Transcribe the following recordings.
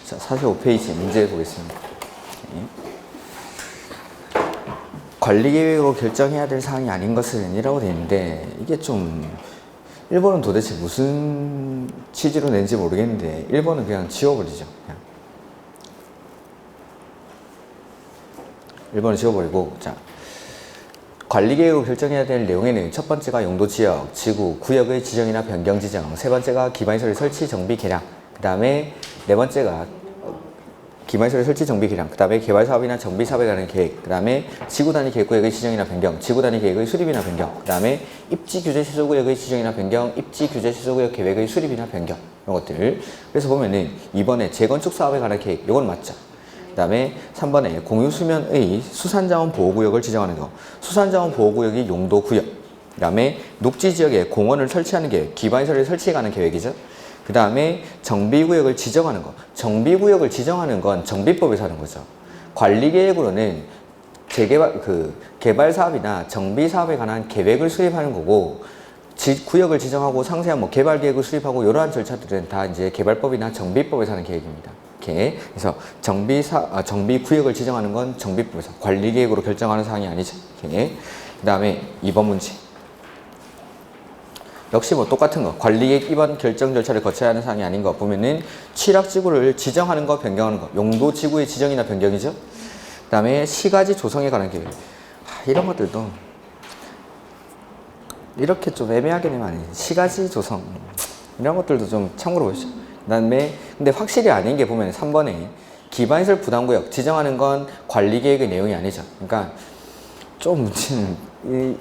자, 45페이지 문제 보겠습니다. 관리계획으로 결정해야 될 사항이 아닌 것은 이라고 되어 있는데, 이게 좀 1번은 도대체 무슨 취지로 낸지 모르겠는데 1번은 그냥 지워버리죠. 그냥 1번은 지워버리고, 자, 관리계획으로 결정해야 될 내용에는 첫 번째가 용도지역, 지구, 구역의 지정이나 변경 지정, 세 번째가 기반시설 설치, 정비, 개량, 그 다음에 네 번째가 기반시설 설치, 정비, 개량, 그 다음에 개발사업이나 정비사업에 관한 계획, 그 다음에 지구단위 계획구역의 지정이나 변경, 지구단위 계획의 수립이나 변경, 그 다음에 입지규제 시설구역의 지정이나 변경, 입지규제 시설구역 계획의 수립이나 변경, 이런 것들. 그래서 보면은 2번에 재건축 사업에 관한 계획, 이건 맞죠. 그 다음에 3번에 공유수면의 수산자원 보호구역을 지정하는 거, 수산자원 보호구역이 용도구역, 그 다음에 녹지지역에 공원을 설치하는 계획, 기반시설을 설치해가는 계획이죠. 그 다음에 정비구역을 지정하는 거, 정비구역을 지정하는 건 정비법에서 하는 거죠. 관리계획으로는 개발사업이나 정비사업에 관한 계획을 수립하는 거고, 구역을 지정하고 상세한 개발계획을 수립하고 이러한 절차들은 다 이제 개발법이나 정비법에서 하는 계획입니다. 이렇게. 그래서 정비구역을 지정하는 건 정비법에서, 관리계획으로 결정하는 사항이 아니죠. 이렇게. 그 다음에 2번 문제. 역시 똑같은 거, 관리계획 위반 결정 절차를 거쳐야 하는 사항이 아닌 거 보면은 취락지구를 지정하는 거, 변경하는 거, 용도지구의 지정이나 변경이죠. 그 다음에 시가지 조성에 관한 계획. 이런 것들도 이렇게 좀 애매하게 내면 아니에요. 시가지 조성 이런 것들도 좀 참고로 보시죠. 그 다음에 근데 확실히 아닌 게 보면 3번에 기반시설 부담구역 지정하는 건 관리계획의 내용이 아니죠. 그러니까 좀 문제는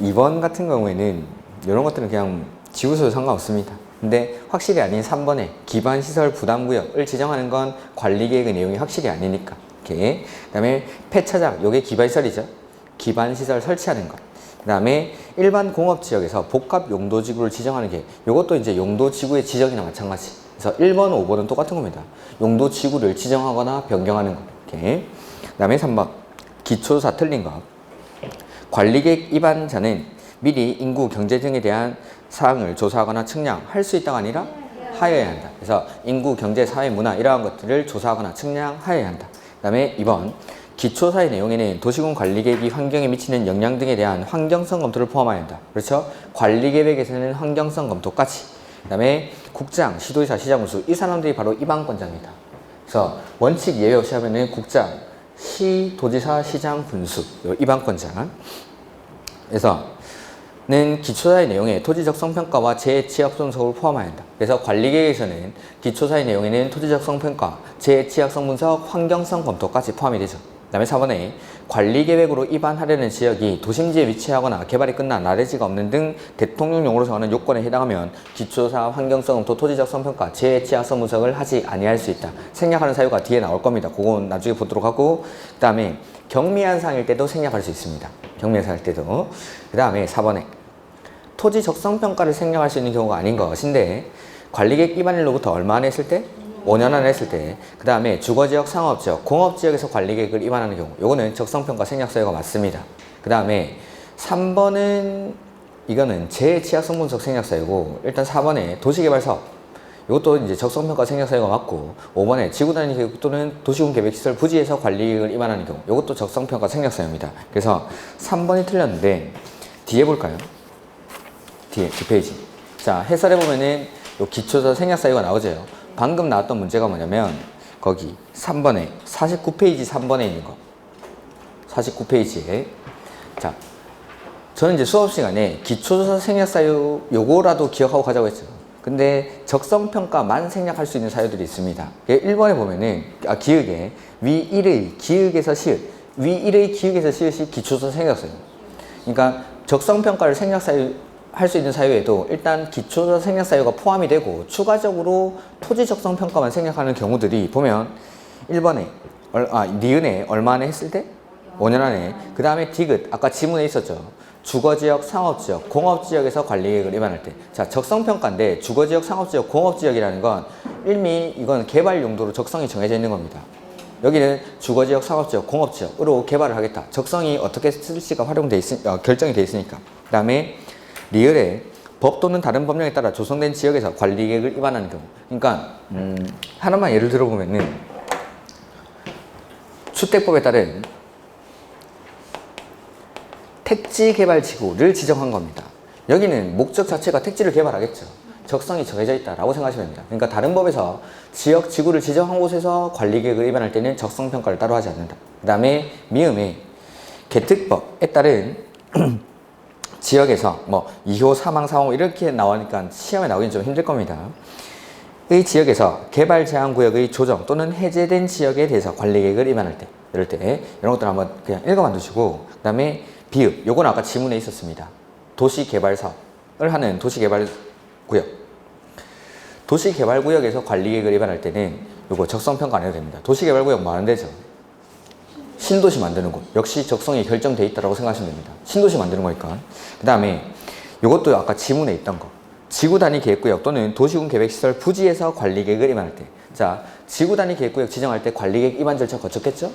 2번 같은 경우에는 이런 것들은 그냥 지우셔도 상관없습니다. 근데 확실히 아닌 3번에 기반시설 부담구역을 지정하는 건 관리계획의 내용이 확실히 아니니까. 이렇게. 그 다음에 폐차장, 요게 기반시설이죠. 기반시설 설치하는 것. 그 다음에 일반 공업지역에서 복합용도지구를 지정하는 게, 요것도 이제 용도지구의 지정이나 마찬가지. 그래서 1번, 5번은 똑같은 겁니다. 용도지구를 지정하거나 변경하는 것. 이렇게. 그 다음에 3번 기초조사 틀린 것. 관리계획 위반자는 미리 인구, 경제 등에 대한 사항을 조사하거나 측량할 수 있다가 아니라 하여야 한다. 그래서 인구, 경제, 사회, 문화 이러한 것들을 조사하거나 측량하여야 한다. 그 다음에 2번 기초사의 내용에는 도시군 관리계획이 환경에 미치는 영향 등에 대한 환경성 검토를 포함해야 한다. 그렇죠? 관리계획에서는 환경성 검토까지. 그 다음에 국장, 시도지사, 시장 군수, 이 사람들이 바로 입안권자입니다. 그래서 원칙 예외 없이 하면은 국장, 시도지사, 시장, 군수, 입안권자. 그래서 는 기초사의 내용에 토지적 성평가와 재취약 분석을 포함해야 한다. 그래서 관리계획에서는 기초사의 내용에는 토지적 성평가, 재취약성 분석, 환경성 검토까지 포함이 되죠. 그 다음에 4번에 관리계획으로 입안하려는 지역이 도심지에 위치하거나 개발이 끝난 나대지가 없는 등 대통령령으로 정하는 요건에 해당하면 기초사, 환경성 검토, 토지적 성평가, 재취약성 분석을 하지 아니할 수 있다. 생략하는 사유가 뒤에 나올 겁니다. 그건 나중에 보도록 하고, 그 다음에 경미한 사항일 때도 생략할 수 있습니다. 경미한 사항일 때도. 그 다음에 4번에 토지 적성평가를 생략할 수 있는 경우가 아닌 것인데, 관리계획 위반일로부터 얼마 안에 했을 때? 5년 안에 했을 때. 그 다음에 주거지역, 상업지역, 공업지역에서 관리계획을 위반하는 경우, 요거는 적성평가 생략 사유가 맞습니다. 그 다음에 3번은 이거는 재취약성 분석 생략 사유고, 일단 4번에 도시개발사업, 이것도 이제 적성평가 생략 사유가 맞고, 5번에 지구단위 계획 또는 도시군 계획시설 부지에서 관리계획을 위반하는 경우, 이것도 적성평가 생략 사유입니다. 그래서 3번이 틀렸는데 뒤에 볼까요? 뒤에 뒷페이지. 자, 해설해보면은 요 기초조사 생략 사유가 나오죠. 방금 나왔던 문제가 뭐냐면 거기 3번에 49페이지 3번에 있는 거, 49페이지에. 자, 저는 이제 수업 시간에 기초조사 생략 사유 요거라도 기억하고 가자고 했죠. 근데 적성평가만 생략할 수 있는 사유들이 있습니다. 1번에 보면은 기역에 위1의 기역에서 시읒, 위1의 기역에서 시읒이 기초조사 생략 사유. 그러니까 적성평가를 생략 사유 할 수 있는 사유에도 일단 기초조사 생략 사유가 포함이 되고, 추가적으로 토지 적성 평가만 생략하는 경우들이 보면 1번에 니은에 얼마 안에 했을 때? 5년 안에. 그 다음에 디귿, 아까 지문에 있었죠. 주거지역, 상업지역, 공업지역에서 관리계획을 위반할 때. 자, 적성평가인데 주거지역, 상업지역, 공업지역이라는 건 이미 이건 개발 용도로 적성이 정해져 있는 겁니다. 여기는 주거지역, 상업지역, 공업지역으로 개발을 하겠다. 적성이 어떻게 쓸지가 결정이 돼 있으니까. 그 다음에 리을에 법 또는 다른 법령에 따라 조성된 지역에서 관리계획을 위반하는 경우. 그러니까 하나만 예를 들어보면은 주택법에 따른 택지개발지구를 지정한 겁니다. 여기는 목적 자체가 택지를 개발하겠죠. 적성이 정해져 있다라고 생각하시면 됩니다. 그러니까 다른 법에서 지역 지구를 지정한 곳에서 관리계획을 위반할 때는 적성평가를 따로 하지 않는다. 그 다음에 미음의 개특법에 따른 지역에서 뭐 2호, 3항, 4호 이렇게 나오니까 시험에 나오긴 좀 힘들 겁니다. 의 지역에서 개발 제한 구역의 조정 또는 해제된 지역에 대해서 관리계획을 위반할 때, 이럴 때 이런 것들 한번 그냥 읽어만 두시고, 그 다음에 비읍, 요건 아까 지문에 있었습니다. 도시개발사업을 하는 도시개발구역, 도시개발구역에서 관리계획을 위반할 때는 요거 적성평가 안 해도 됩니다. 도시개발구역 뭐 하는 데죠? 신도시 만드는 곳, 역시 적성이 결정돼 있다고 생각하시면 됩니다. 신도시 만드는 거니까. 그 다음에 요것도 아까 지문에 있던 거, 지구단위 계획구역 또는 도시군 계획시설 부지에서 관리계획을 위반할 때, 자, 지구단위 계획구역 지정할 때 관리계획 위반 절차 거쳤겠죠?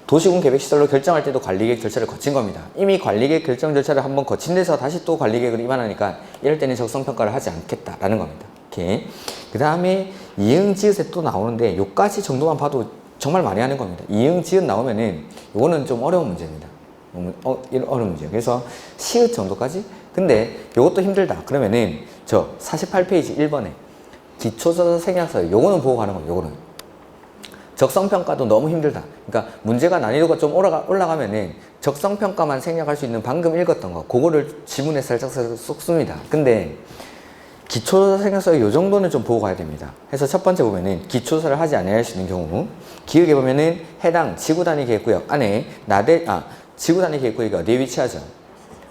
도시군 계획시설로 결정할 때도 관리계획 절차를 거친 겁니다. 이미 관리계획 결정 절차를 한번 거친 데서 다시 또 관리계획을 위반하니까 이럴 때는 적성평가를 하지 않겠다라는 겁니다. 이렇게. 그 다음에 이응지읒에 또 나오는데 요까지 정도만 봐도 정말 많이 하는 겁니다. 이응지읒 나오면은 요거는 좀 어려운 문제입니다. 어려운 문제예요. 그래서 시읒 정도까지? 근데 요것도 힘들다. 그러면은 저 48페이지 1번에 기초저서 생략서 요거는 보고 가는 거예요. 요거는. 적성평가도 너무 힘들다. 그러니까 문제가 난이도가 좀 올라가면은 적성평가만 생략할 수 있는 방금 읽었던 거, 그거를 지문에 살짝 쏙 씁니다. 근데 기초조사 생략서 요 정도는 좀 보고 가야 됩니다. 그래서 첫 번째 보면은 기초조사를 하지 않아야 할 수 있는 경우, 기억에 보면은 해당 지구단위 계획구역 안에 지구단위 계획구역이 어디에 위치하죠?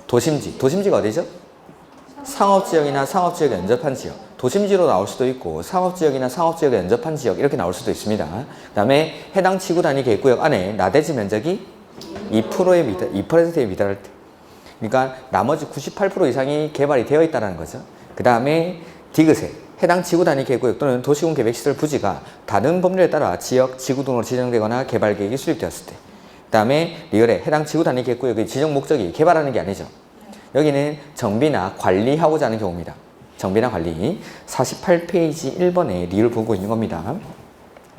도심지. 도심지가 어디죠? 상업지역이나 상업지역에 연접한 지역. 도심지로 나올 수도 있고 상업지역이나 상업지역에 연접한 지역 이렇게 나올 수도 있습니다. 그 다음에 해당 지구단위 계획구역 안에 나대지 면적이 2%에 미달할 때, 그러니까 나머지 98% 이상이 개발이 되어 있다는 거죠. 그 다음에 디귿에 해당 지구단위 계획구역 또는 도시군 계획시설 부지가 다른 법률에 따라 지역, 지구 등으로 지정되거나 개발계획이 수립되었을 때, 그 다음에 리을에 해당 지구단위 계획구역의 지정 목적이 개발하는 게 아니죠. 여기는 정비나 관리하고자 하는 경우입니다. 정비나 관리. 48페이지 1번에 리을 보고 있는 겁니다.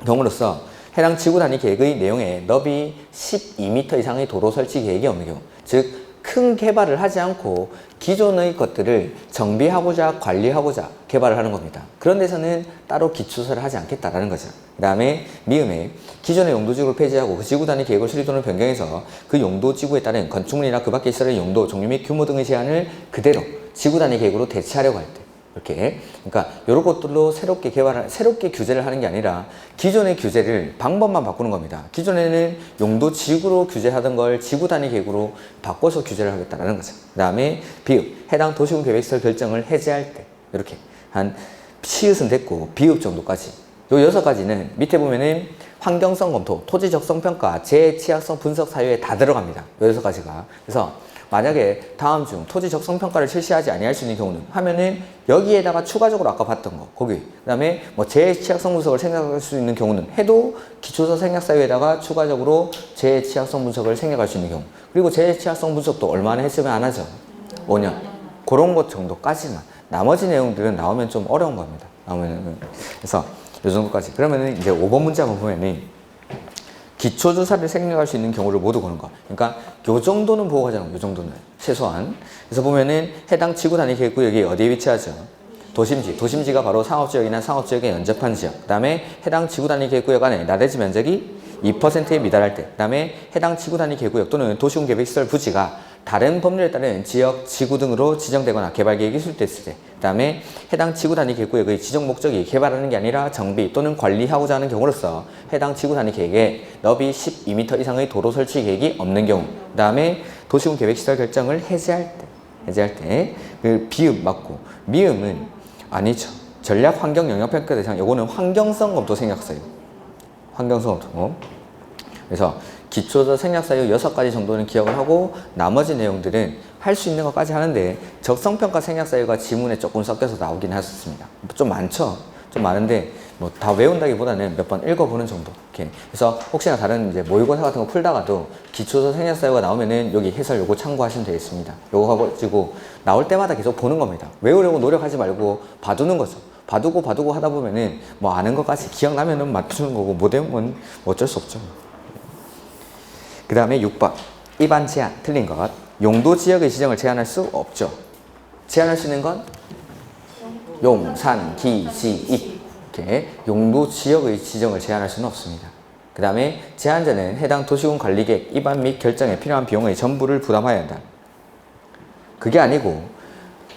경우로서 해당 지구단위 계획의 내용에 너비 12m 이상의 도로 설치 계획이 없는 경우, 즉 큰 개발을 하지 않고 기존의 것들을 정비하고자 관리하고자 개발을 하는 겁니다. 그런 데서는 따로 기초조사를 하지 않겠다라는 거죠. 그 다음에 미음에 기존의 용도지구를 폐지하고 그 지구단위 계획을 수립 또는 변경해서 그 용도지구에 따른 건축물이나 그 밖의 시설의 용도, 종류 및 규모 등의 제한을 그대로 지구단위 계획으로 대체하려고 할 때, 이렇게, 그러니까 이런 것들로 새롭게 규제를 하는 게 아니라 기존의 규제를 방법만 바꾸는 겁니다. 기존에는 용도 지구로 규제하던 걸 지구 단위 계획으로 바꿔서 규제를 하겠다는 거죠. 그 다음에 비읍, 해당 도시군 계획시설 결정을 해제할 때, 이렇게 한 시읒은 됐고 비읍 정도까지. 요 6가지는 밑에 보면은 환경성 검토, 토지 적성 평가, 재취약성 분석 사유에 다 들어갑니다. 요 6가지가. 그래서 만약에 다음 중 토지 적성 평가를 실시하지 아니할 수 있는 경우는 하면은 여기에다가 추가적으로 아까 봤던 거 거기, 그 다음에 뭐 재취약성 분석을 생각할 수 있는 경우는 해도 기초조사 생략 사유에다가 추가적으로 재취약성 분석을 생략할 수 있는 경우, 그리고 재취약성 분석도 얼마나 했으면 안 하죠? 5년. 그런 것 정도까지만. 나머지 내용들은 나오면 좀 어려운 겁니다. 그래서 이 정도까지. 그러면은 이제 5번 문제 한번 보면은 기초조사를 생략할 수 있는 경우를 모두 보는 거. 그러니까 요 정도는 보고 가자는 요 정도는 최소한. 그래서 보면은 해당 지구단위 계획구역이 어디에 위치하죠? 도심지. 도심지가 바로 상업지역이나 상업지역에 연접한 지역. 그 다음에 해당 지구단위 계획구역 안에 나대지 면적이 2%에 미달할 때, 그 다음에 해당 지구단위 계획구역 또는 도시군 계획시설 부지가 다른 법률에 따른 지역, 지구 등으로 지정되거나 개발계획이 수립됐을 때, 그 다음에 해당 지구단위 계획구역의 지정 목적이 개발하는 게 아니라 정비 또는 관리하고자 하는 경우로서 해당 지구단위 계획에 너비 12m 이상의 도로 설치 계획이 없는 경우, 그 다음에 도시군 계획시설 결정을 해제할 때 그 비읍 맞고, 미음은 아니죠. 전략 환경 영향 평가 대상, 요거는 환경성 검토 생략사유. 환경성 검토. 그래서 기초조사 생략사유 6가지 정도는 기억을 하고 나머지 내용들은 할 수 있는 것까지 하는데, 적성평가 생략사유가 지문에 조금 섞여서 나오긴 했었습니다. 좀 많죠? 좀 많은데 뭐 다 외운다기보다는 몇 번 읽어보는 정도. 이렇게. 그래서 혹시나 다른 이제 모의고사 같은 거 풀다가도 기초조사 생략사유가 나오면은 여기 해설 요거 참고하시면 되겠습니다. 요거 가지고 나올 때마다 계속 보는 겁니다. 외우려고 노력하지 말고 봐두는 거죠. 봐두고 하다 보면은 뭐 아는 것까지 기억나면은 맞추는 거고 못 외우면 어쩔 수 없죠. 그 다음에 6번. 입안 제한. 틀린 것. 용도 지역의 지정을 제한할 수 없죠. 제한할 수 있는 건 용, 산, 기, 지, 입. 이렇게 용도 지역의 지정을 제한할 수는 없습니다. 그 다음에 제한자는 해당 도시군 관리객 입안 및 결정에 필요한 비용의 전부를 부담하여야 한다. 그게 아니고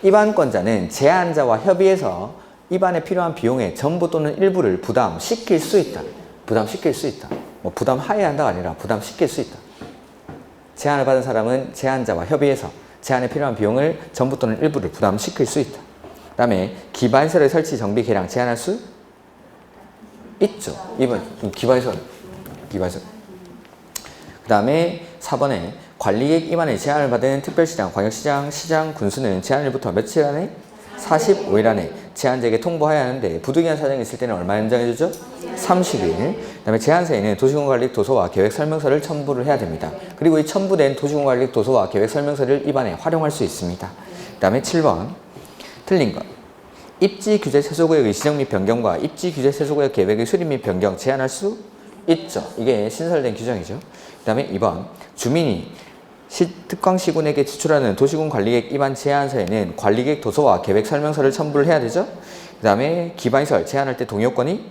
입안권자는 제한자와 협의해서 입안에 필요한 비용의 전부 또는 일부를 부담시킬 수 있다. 부담시킬 수 있다. 뭐 부담하여야 한다가 아니라 부담시킬 수 있다. 제한을 받은 사람은 제한자와 협의해서 제한에 필요한 비용을 전부 또는 일부를 부담시킬 수 있다. 그 다음에 기반시설의 설치, 정비, 개량 제한할 수 있죠. 이번 기반시설. 그 다음에 4번에 관리객 입안에 제한을 받은 특별시장, 광역시장, 시장, 군수는 제한일부터 며칠 안에? 45일 안에 제한자에게 통보해야 하는데 부득이한 사정이 있을 때는 얼마 연장해주죠? 30일. 그 다음에 제한서에는 도시군관리 도서와 계획 설명서를 첨부를 해야 됩니다. 그리고 이 첨부된 도시군관리 도서와 계획 설명서를 입안에 활용할 수 있습니다. 그 다음에 7번. 틀린 것. 입지 규제 세소구역의 지정 및 변경과 입지 규제 세소구역 계획의 수립 및 변경 제한할 수 있죠. 이게 신설된 규정이죠. 그 다음에 2번. 주민이 특광시군에게 제출하는 도시군 관리객 입안 제한서에는 관리객 도서와 계획 설명서를 첨부를 해야 되죠. 그 다음에 기반시설 제한할 때 동의요건이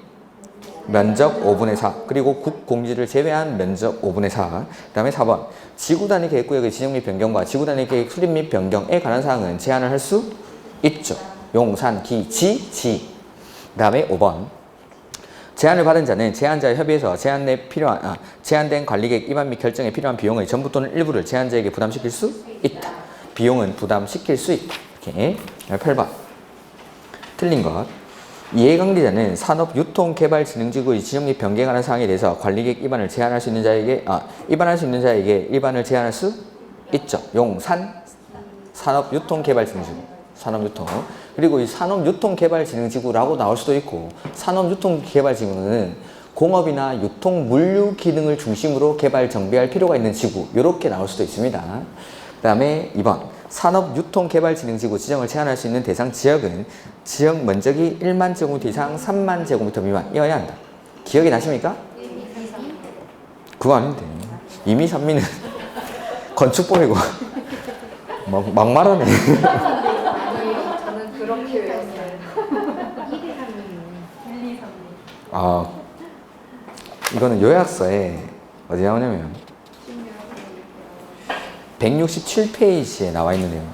면적 5분의 4 그리고 국공지를 제외한 면적 5분의 4. 그 다음에 4번 지구단위 계획구역의 지정 및 변경과 지구단위 계획 수립 및 변경에 관한 사항은 제한을 할 수 있죠. 용, 산, 기, 지. 그 다음에 5번 제한을 받은 자는 제한자와 협의해서 제한된 관리객 입안 및 결정에 필요한 비용의 전부 또는 일부를 제한자에게 부담시킬 수 있다. 비용은 부담시킬 수 있다. 이렇게. 8번. 틀린 것. 이해관계자는 산업유통개발진흥지구의 지정 및 변경에 관한 사항에 대해서 관리객 입안을 제한할 수 있는 자에게, 입안할 수 있는 자에게 입안을 제한할 수 있죠. 용, 산, 산업유통개발진흥지구. 산업유통. 그리고 이 산업유통개발진흥지구라고 나올 수도 있고 산업유통개발지구는 공업이나 유통, 물류 기능을 중심으로 개발, 정비할 필요가 있는 지구 이렇게 나올 수도 있습니다. 그 다음에 2번 산업유통개발진흥지구 지정을 제한할 수 있는 대상 지역은 지역 면적이 1만 제곱미터 이상 3만 제곱미터 미만이어야 한다. 기억이 나십니까? 그거 아닌데 이미 산미는 건축법이고 막 말하네. 그렇게 외웠어요. 1, 2, 3. 이거는 요약서에 어디 나오냐면 167페이지에 나와 있는 내용.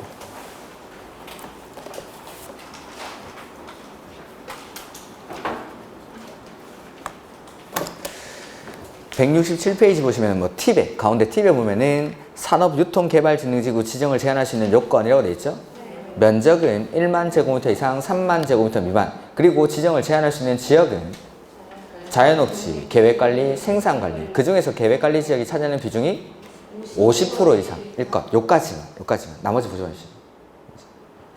(167페이지) 보시면 뭐 팁에 가운데 팁에 보면은 산업유통개발진흥지구 지정을 제한할 수 있는 요건이라고 되어 있죠. 면적은 1만 제곱미터 이상 3만 제곱미터 미만 그리고 지정을 제한할 수 있는 지역은 자연녹지, 계획관리, 생산관리 그 중에서 계획관리 지역이 차지하는 비중이 50% 이상일 것. 요까지만 나머지 보지 마시죠.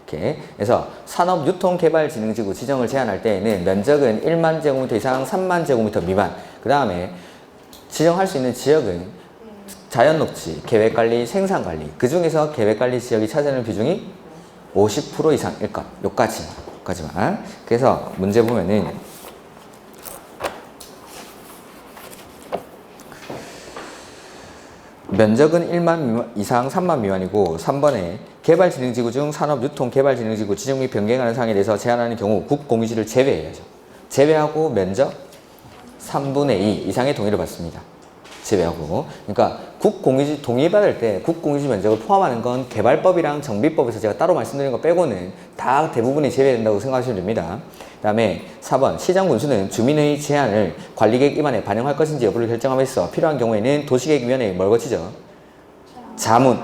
이렇게 그래서 산업유통개발진흥지구 지정을 제한할 때에는 면적은 1만 제곱미터 이상 3만 제곱미터 미만 그 다음에 지정할 수 있는 지역은 자연녹지, 계획관리, 생산관리 그 중에서 계획관리 지역이 차지하는 비중이 50% 이상일 것. 요까지만. 그래서 문제 보면은 면적은 1만 이상 3만 미만이고 3번에 개발진흥지구 중 산업유통개발진흥지구 지정 및 변경하는 사항에 대해서 제한하는 경우 국공유지를 제외해야죠. 제외하고 면적 3분의 2 이상의 동의를 받습니다. 제외하고. 그러니까 국공유지 동의받을 때 국공유지 면적을 포함하는 건 개발법이랑 정비법에서 제가 따로 말씀드린 거 빼고는 다 대부분이 제외된다고 생각하시면 됩니다. 그 다음에 4번 시장군수는 주민의 제안을 관리객 입안에 반영할 것인지 여부를 결정함에서 필요한 경우에는 도시계획위원회에 뭘 거치죠? 자문.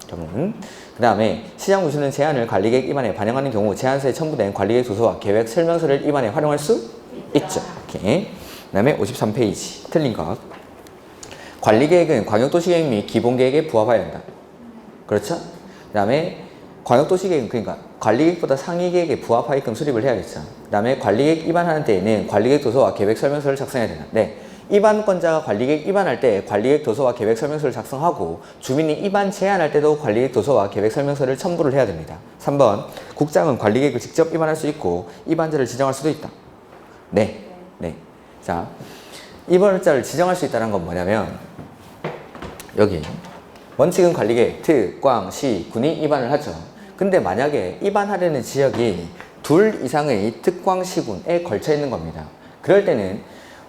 그 다음에 시장군수는 제안을 관리객 입안에 반영하는 경우 제안서에 첨부된 관리객 도서와 계획 설명서를 입안에 활용할 수 있죠. 이렇게. 그 다음에 53페이지 틀린 것. 관리계획은 광역도시계획 및 기본계획에 부합하여야 한다. 그렇죠? 그 다음에 광역도시계획은 그러니까 관리계획보다 상위계획에 부합하게끔 수립을 해야겠죠. 그 다음에 관리계획 입안하는 때에는 관리계획 도서와 계획 설명서를 작성해야 된다. 네. 입안권자가 관리계획 입안할 때 관리계획 도서와 계획 설명서를 작성하고 주민이 입안 제한할 때도 관리계획 도서와 계획 설명서를 첨부를 해야 됩니다. 3번 국장은 관리계획을 직접 입안할 수 있고 입안자를 지정할 수도 있다. 네. 자, 입안자를 지정할 수 있다는 건 뭐냐면 여기 원칙은 관리계획, 특, 광, 시, 군이 입안을 하죠. 근데 만약에 입안하려는 지역이 둘 이상의 특광시군에 걸쳐 있는 겁니다. 그럴 때는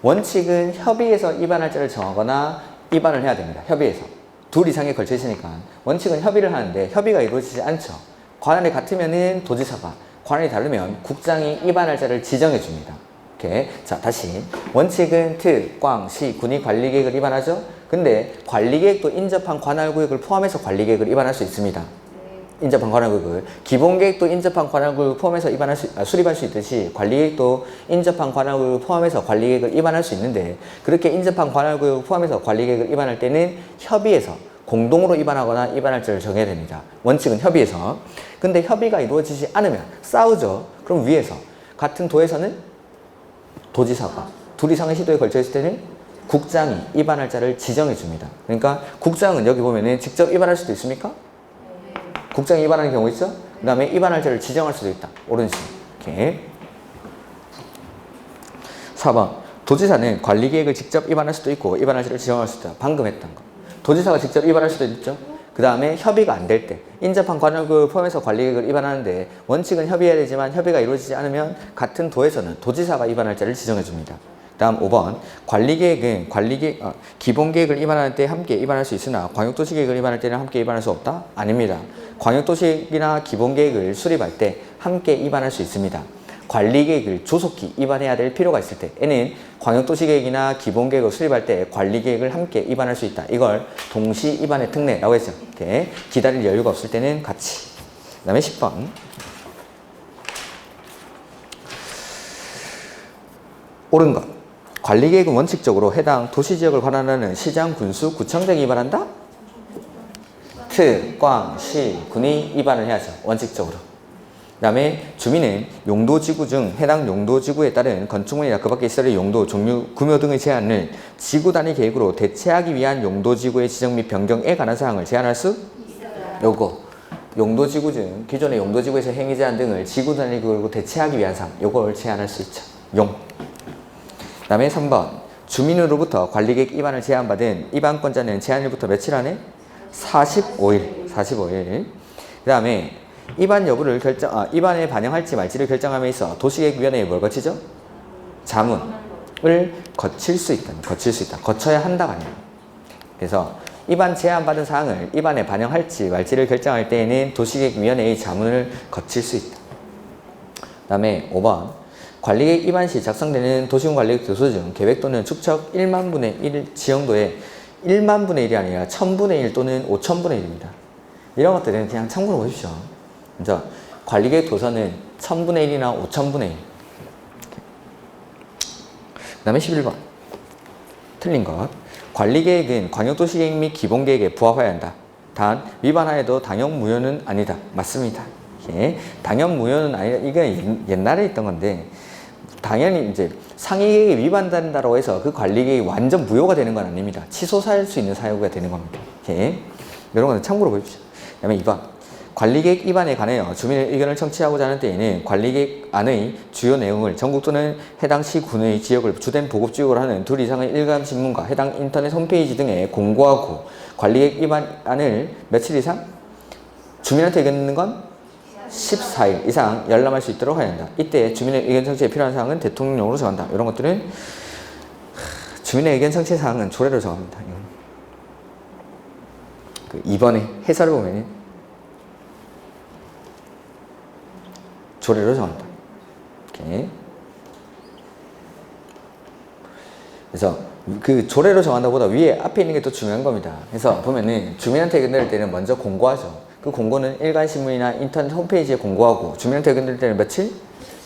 원칙은 협의해서 입안할자를 정하거나 입안을 해야 됩니다. 협의해서. 둘 이상에 걸쳐 있으니까 원칙은 협의를 하는데 협의가 이루어지지 않죠. 관할이 같으면은 도지사가, 관할이 다르면 국장이 입안할자를 지정해 줍니다. 오케이. 자, 다시. 원칙은 특, 광, 시, 군이 관리계획을 입안하죠. 근데 관리계획도 인접한 관할구역을 포함해서 관리계획을 입안할 수 있습니다. 인접한 관할구역을. 기본계획도 인접한 관할구역을 포함해서 수립할 수 있듯이 관리계획도 인접한 관할구역을 포함해서 관리계획을 입안할 수 있는데, 그렇게 인접한 관할구역을 포함해서 관리계획을 입안할 때는 협의해서 공동으로 입안하거나 입안할자를 정해야 됩니다. 원칙은 협의해서. 근데 협의가 이루어지지 않으면 싸우죠. 그럼 위에서 같은 도에서는 도지사가, 둘 이상의 시도에 걸쳐 있을 때는 국장이 입안할자를 지정해 줍니다. 그러니까 국장은 여기 보면은 직접 입안할 수도 있습니까? 국장이 입안하는 경우 있죠? 그 다음에 입안할자를 지정할 수도 있다. 옳은 식. 이렇게. 4번. 도지사는 관리계획을 직접 입안할 수도 있고 입안할자를 지정할 수도 있다. 방금 했던 거. 도지사가 직접 입안할 수도 있죠? 그 다음에 협의가 안 될 때 인접한 관할구역을 포함해서 관리계획을 입안하는데 원칙은 협의해야 되지만 협의가 이루어지지 않으면 같은 도에서는 도지사가 입안할자를 지정해 줍니다. 다음 5번. 관리계획은 기본계획을 입안할 때 함께 입안할 수 있으나 광역도시계획을 입안할 때는 함께 입안할 수 없다? 아닙니다. 광역도시계획이나 기본계획을 수립할 때 함께 입안할 수 있습니다. 관리계획을 조속히 입안해야 될 필요가 있을 때에는 광역도시계획이나 기본계획을 수립할 때 관리계획을 함께 입안할 수 있다. 이걸 동시 입안의 특례라고 했죠. 이렇게 기다릴 여유가 없을 때는 같이. 그 다음에 10번. 옳은 것. 관리계획은 원칙적으로 해당 도시지역을 관할하는 시장, 군수, 구청장이 입안한다? 특, 광, 시, 군이 입안을 해야죠. 원칙적으로. 그 다음에 주민은 용도지구 중 해당 용도지구에 따른 건축물이나 그 밖의 시설의 용도, 종류, 구묘 등의 제한을 지구 단위 계획으로 대체하기 위한 용도지구의 지정 및 변경에 관한 사항을 제한할 수? 요거. 용도지구 중 기존의 용도지구에서 행위 제한 등을 지구 단위 계획으로 대체하기 위한 사항. 요걸 제한할 수 있죠. 용. 그 다음에 3번. 주민으로부터 관리계획 입안을 제안받은 입안권자는 제한일부터 며칠 안에? 45일. 45일. 그 다음에 입안 여부를 입안에 반영할지 말지를 결정함에 있어 도시계획위원회에 뭘 거치죠? 자문을 거칠 수 있다. 거쳐야 한다가 아니에요. 그래서 입안 제안받은 사항을 입안에 반영할지 말지를 결정할 때에는 도시계획위원회의 자문을 거칠 수 있다. 그 다음에 5번. 관리계획 입안 시 작성되는 도시군관리계획 도서 중 계획 또는 축척 1만 분의 1 지형도의 1만 분의 1이 아니라 1000분의 1 또는 5000분의 1입니다. 이런 것들은 그냥 참고로 보십시오. 먼저 관리계획 도서는 1000분의 1이나 5000분의 1. 그 다음에 11번. 틀린 것. 관리계획은 광역도시계획 및 기본계획에 부합해야 한다. 단 위반하여도 당연무효는 아니다. 맞습니다. 예. 당연무효는 아니다. 이건 옛날에 있던 건데 당연히 이제 상위계획에 위반된다고 해서 그 관리계획이 완전 무효가 되는 건 아닙니다. 취소할 수 있는 사유가 되는 겁니다. 예. 이런 거는 참고로 보십시오. 그 다음에 2번. 관리계획 입안에 관하여 주민의 의견을 청취하고자 하는 때에는 관리계획 안의 주요 내용을 전국 또는 해당 시군의 지역을 주된 보급지역으로 하는 둘 이상의 일간신문과 해당 인터넷 홈페이지 등에 공고하고 관리계획 입안을 며칠 이상? 주민한테 의견 듣는 건 14일 이상 열람할 수 있도록 해야 한다. 이때 주민의 의견 청취에 필요한 사항은 대통령령으로 정한다. 이런 것들은 주민의 의견 청취 사항은 조례로 정합니다. 그 2번의 해설을 보면 조례로 정한다. 이렇게. 그래서 그 조례로 정한다보다 위에 앞에 있는 게 더 중요한 겁니다. 그래서 보면은 주민한테 의견 낼 때는 먼저 공고하죠. 그 공고는 일간신문이나 인터넷 홈페이지에 공고하고 주민한테 의견 낼 때는 며칠?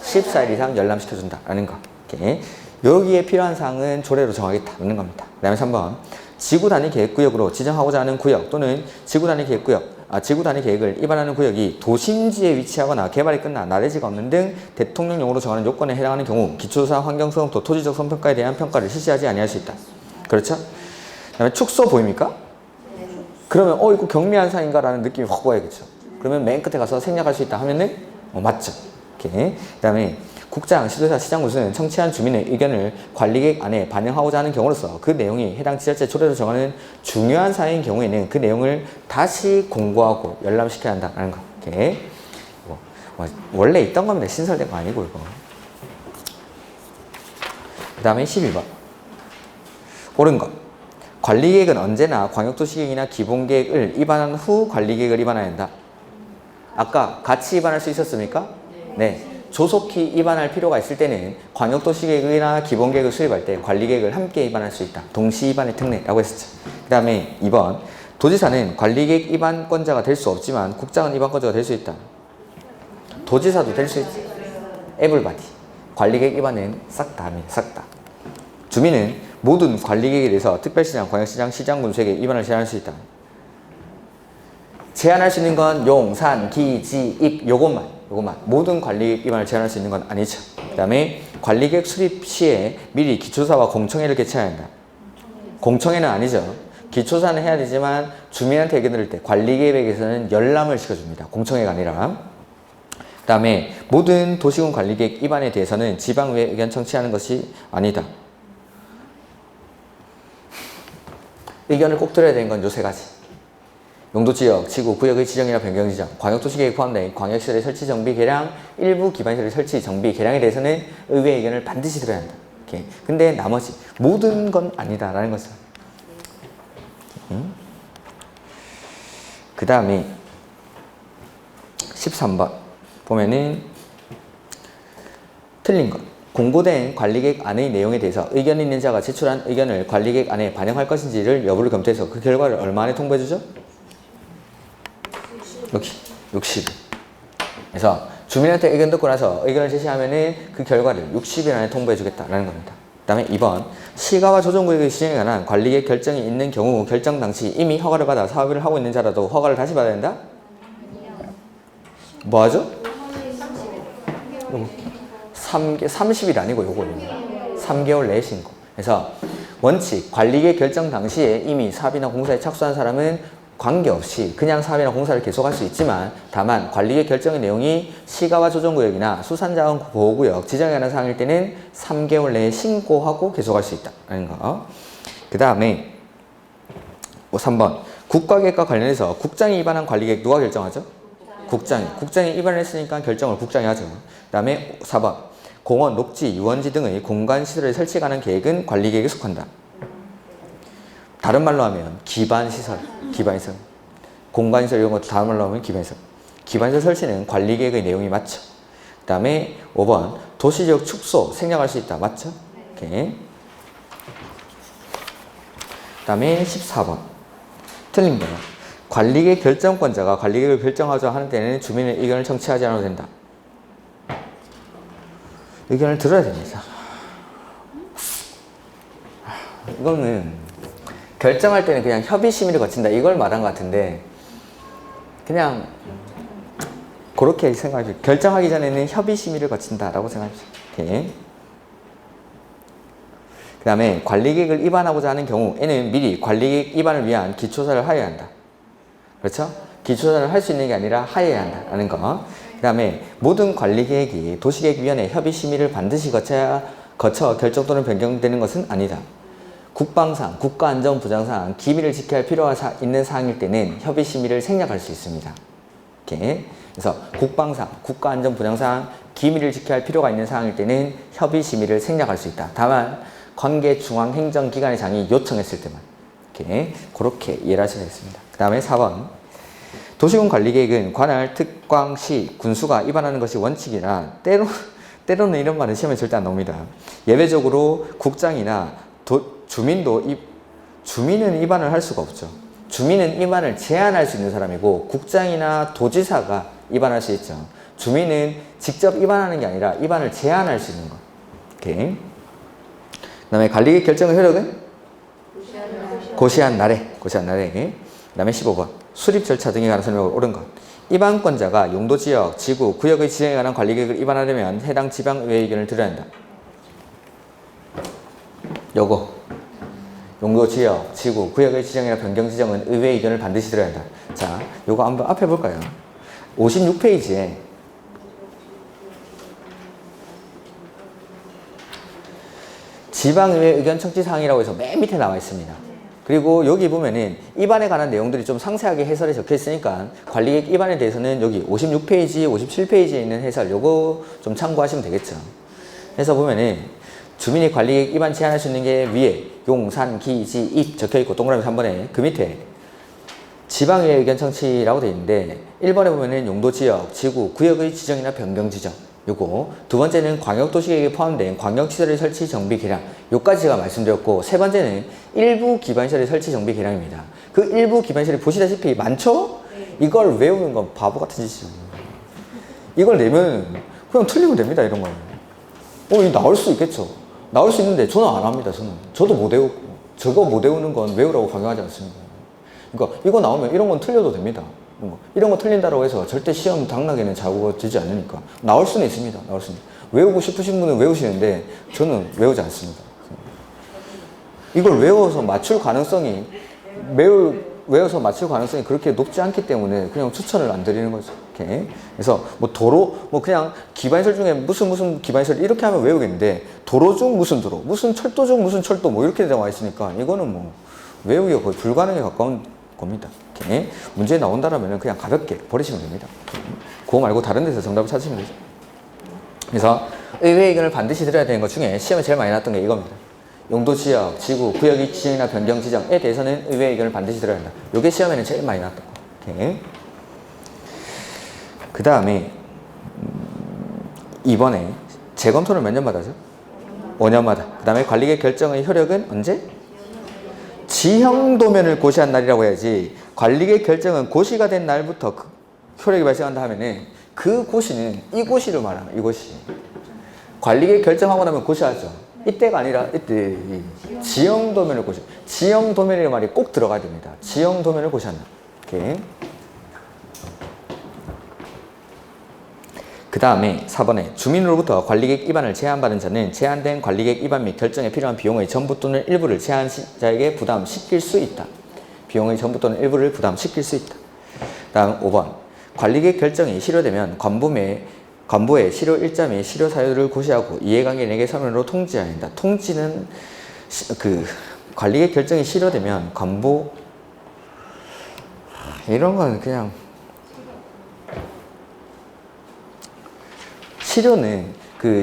14일 이상 열람시켜준다. 라는 거. 이렇게. 여기에 필요한 사항은 조례로 정하겠다는 겁니다. 그 다음에 3번. 지구 단위 계획구역으로 지정하고자 하는 구역 또는 지구 단위 계획을 입안하는 구역이 도심지에 위치하거나 개발이 끝나 나대지가 없는 등 대통령령으로 정하는 요건에 해당하는 경우 기초조사, 환경성도, 토지적 성평가에 대한 평가를 실시하지 아니할 수 있다. 그렇죠? 그 다음에 축소 보입니까? 그러면 이거 경미한 사인가 라는 느낌이 확 와야겠죠. 그러면 맨 끝에 가서 생략할 수 있다 하면은 맞죠. 이렇게. 그 다음에 국장, 시도사, 시장 군수는 청취한 주민의 의견을 관리계획 안에 반영하고자 하는 경우로서 그 내용이 해당 지자체 조례로 정하는 중요한 사항인 경우에는 그 내용을 다시 공고하고 열람시켜야 한다는 거. 이렇게. 원래 있던 겁니다. 신설된 거 아니고 이거. 그 다음에 12번. 옳은 것. 관리계획은 언제나 광역도시계획이나 기본계획을 위반한 후 관리계획을 위반해야 한다. 아까 같이 위반할 수 있었습니까? 네. 조속히 위반할 필요가 있을 때는 광역도시계획이나 기본계획을 수립할 때 관리계획을 함께 위반할 수 있다. 동시 위반의 특례라고 했었죠. 그 다음에 2번. 도지사는 관리계획 위반권자가 될 수 없지만 국장은 위반권자가 될 수 있다. 도지사도 될 수 있지. 에블바디. 관리계획 위반은 싹 다 합니다. 싹 다. 주민은 모든 관리계획에 대해서 특별시장, 광역시장, 시장, 군수에게 위반을 제한할 수 있다. 제한할 수 있는 건 용, 산, 기, 지, 입 요것만. 모든 관리계획 위반을 제한할 수 있는 건 아니죠. 그 다음에 관리계획 수립 시에 미리 기초사와 공청회를 개최해야 한다. 공청회는 아니죠. 기초사는 해야 되지만 주민한테 의견 들을 때 관리계획에서는 열람을 시켜줍니다. 공청회가 아니라. 그 다음에 모든 도시군 관리계획 위반에 대해서는 지방의회 의견 청취하는 것이 아니다. 의견을 꼭 들어야 되는 건 요 세 가지. 용도지역, 지구, 구역의 지정이나 변경 지정, 광역도시계획 포함된 광역시설의 설치, 정비, 개량, 일부 기반시설의 설치, 정비, 개량에 대해서는 의회 의견을 반드시 들어야 한다. 이렇게. 근데 나머지 모든 건 아니다라는 거죠. 그 다음에 13번 보면은 틀린 것. 공고된 관리계획 안의 내용에 대해서 의견 있는 자가 제출한 의견을 관리계획 안에 반영할 것인지를 여부를 검토해서 그 결과를 얼마 안에 통보해주죠? 60일. 그래서 주민한테 의견 듣고 나서 의견을 제시하면은 그 결과를 60일 안에 통보해주겠다라는 겁니다. 그 다음에 2번. 시가와 조정구역의 시행에 관한 관리계획 결정이 있는 경우 결정 당시 이미 허가를 받아 사업을 하고 있는 자라도 허가를 다시 받아야 된다? 뭐 하죠? 30일 아니고 요거는 3개월 내에 신고. 그래서 원칙 관리계획 결정 당시에 이미 사업이나 공사에 착수한 사람은 관계없이 그냥 사업이나 공사를 계속할 수 있지만 다만 관리계획 결정의 내용이 시가와 조정구역이나 수산자원 보호구역 지정에 관한 사항일 때는 3개월 내에 신고하고 계속할 수 있다는 거. 그 다음에 3번. 국가계획과 관련해서 국장이 위반한 관리계획 누가 결정하죠? 국장이 위반을 했으니까 결정을 국장이 하죠. 그 다음에 4번. 공원, 녹지, 유원지 등의 공간시설을 설치 가능한 계획은 관리계획에 속한다. 다른 말로 하면 기반시설. 공간시설 이런 것도 다른 말로 하면 기반시설. 기반시설 설치는 관리계획의 내용이 맞죠. 그 다음에 5번. 도시지역 축소, 생략할 수 있다. 맞죠? 오케이. 그 다음에 14번. 틀린 거예요. 관리계획 결정권자가 관리계획을 결정하자 하는 때는 주민의 의견을 청취하지 않아도 된다. 의견을 들어야 됩니다. 이거는 결정할 때는 그냥 협의심의를 거친다 이걸 말한 것 같은데 그냥 그렇게 생각하죠. 결정하기 전에는 협의심의를 거친다라고 생각하죠. 오케이. 그 다음에 관리계획을 위반하고자 하는 경우에는 미리 관리계획 위반을 위한 기초사를 하여야 한다. 그렇죠? 기초사를 할 수 있는 게 아니라 하여야 한다는 거. 그 다음에 모든 관리계획이 도시계획위원회 협의심의를 반드시 거쳐 결정 또는 변경되는 것은 아니다. 국방상, 국가안전보장상 기밀을 지켜야 할 필요가 있는 사항일 때는 협의심의를 생략할 수 있습니다. 이렇게. 그래서 국방상, 국가안전보장상 기밀을 지켜야 할 필요가 있는 사항일 때는 협의심의를 생략할 수 있다. 다만 관계 중앙행정기관의 장이 요청했을 때만 이렇게 그렇게 이해를 하셔야 되겠습니다. 그 다음에 4번. 도시군 관리계획은 관할, 특광, 시, 군수가 위반하는 것이 원칙이나 때로는 이런 말은 시험에 절대 안 나옵니다. 예외적으로 국장이나 주민은 위반을 할 수가 없죠. 주민은 위반을 제한할 수 있는 사람이고 국장이나 도지사가 위반할 수 있죠. 주민은 직접 위반하는 게 아니라 위반을 제한할 수 있는 것. 오케이. 그 다음에 관리계획 결정의 효력은? 고시한 날에. 그 다음에 15번. 수립 절차 등에 관한 설명을 옳은 것. 위반권자가 용도지역, 지구, 구역의 지정에 관한 관리계획을 위반하려면 해당 지방의회 의견을 들어야 한다. 요거. 용도지역, 지구, 구역의 지정이나 변경 지정은 의회 의견을 반드시 들어야 한다. 자, 요거 한번 앞에 볼까요? 56페이지에 지방의회 의견 청취 사항이라고 해서 맨 밑에 나와 있습니다. 그리고 여기 보면은 입안에 관한 내용들이 좀 상세하게 해설에 적혀 있으니까 관리계획 입안에 대해서는 여기 56페이지, 57페이지에 있는 해설 요거 좀 참고하시면 되겠죠. 그래서 보면은 주민이 관리계획 입안 제안할 수 있는 게 위에 용, 산, 기, 지, 입 적혀 있고 동그라미 3번에 그 밑에 지방의회 의견 청취라고 되어 있는데 1번에 보면은 용도 지역, 지구, 구역의 지정이나 변경 지정 요거 두 번째는 광역도시계획에 포함된 광역시설의 설치 정비 개량 요까지 제가 말씀드렸고 세 번째는 일부 기반시설의 설치 정비 개량입니다. 그 일부 기반시설이 보시다시피 많죠? 이걸 외우는 건 바보 같은 짓이죠. 이걸 내면 그냥 틀리면 됩니다. 이런 거는 이거 나올 수 있겠죠. 나올 수 있는데 저는 안 합니다. 저도 못 외우고 저거 못 외우는 건 외우라고 강요하지 않습니다. 그러니까 이거 나오면 이런 건 틀려도 됩니다. 이런 거 틀린다고 해서 절대 시험 당락에는 자고가 되지 않으니까 나올 수는 있습니다. 나올 수는. 외우고 싶으신 분은 외우시는데 저는 외우지 않습니다. 이걸 외워서 맞출 가능성이 외워서 맞출 가능성이 그렇게 높지 않기 때문에 그냥 추천을 안 드리는 거죠. 이렇게. 그래서 뭐 도로 그냥 기반시설 중에 무슨 기반시설 이렇게 하면 외우겠는데 도로 중 무슨 도로, 무슨 철도 중 무슨 철도 뭐 이렇게 나와 있으니까 이거는 뭐 외우기가 거의 불가능에 가까운 겁니다. 이렇게. 문제 나온다라면 그냥 가볍게 버리시면 됩니다. 그거 말고 다른 데서 정답을 찾으시면 되죠. 그래서 의회 의견을 반드시 들어야 되는 것 중에 시험에 제일 많이 나왔던 게 이겁니다. 용도 지역, 지구, 구역의 지정이나 변경 지정에 대해서는 의회 의견을 반드시 들어야 한다. 이게 시험에는 제일 많이 나왔던 거. 이렇게. 그 다음에 2번에 재검토를 몇 년마다 하죠? 5년마다. 그 다음에 관리계획 결정의 효력은 언제? 지형도면을 고시한 날이라고 해야지 관리계획 결정은 고시가 된 날부터 효력이 발생한다 하면은 그 고시는 이 고시를 말하는 이 고시. 관리계획 결정하고 나면 고시하죠. 이때가 아니라 이때 지형도면을 고시. 지형도면이라는 말이 꼭 들어가야 됩니다. 지형도면을 고시한다. 이렇게. 그 다음에 4번에 주민으로부터 관리계획 입안을 제안받은 자는 제안된 관리계획 입안 및 결정에 필요한 비용의 전부 또는 일부를 제안자에게 부담시킬 수 있다. 비용의 전부 또는 일부를 부담시킬 수 있다. 다음 5번 관리계획 결정이 실효되면 관부의 실효 일자 및 실효 사유를 고시하고 이해관계인에게 서면으로 통지해야 한다. 통지는 관리계획 결정이 실효되면 관부 이런 건 그냥 실효는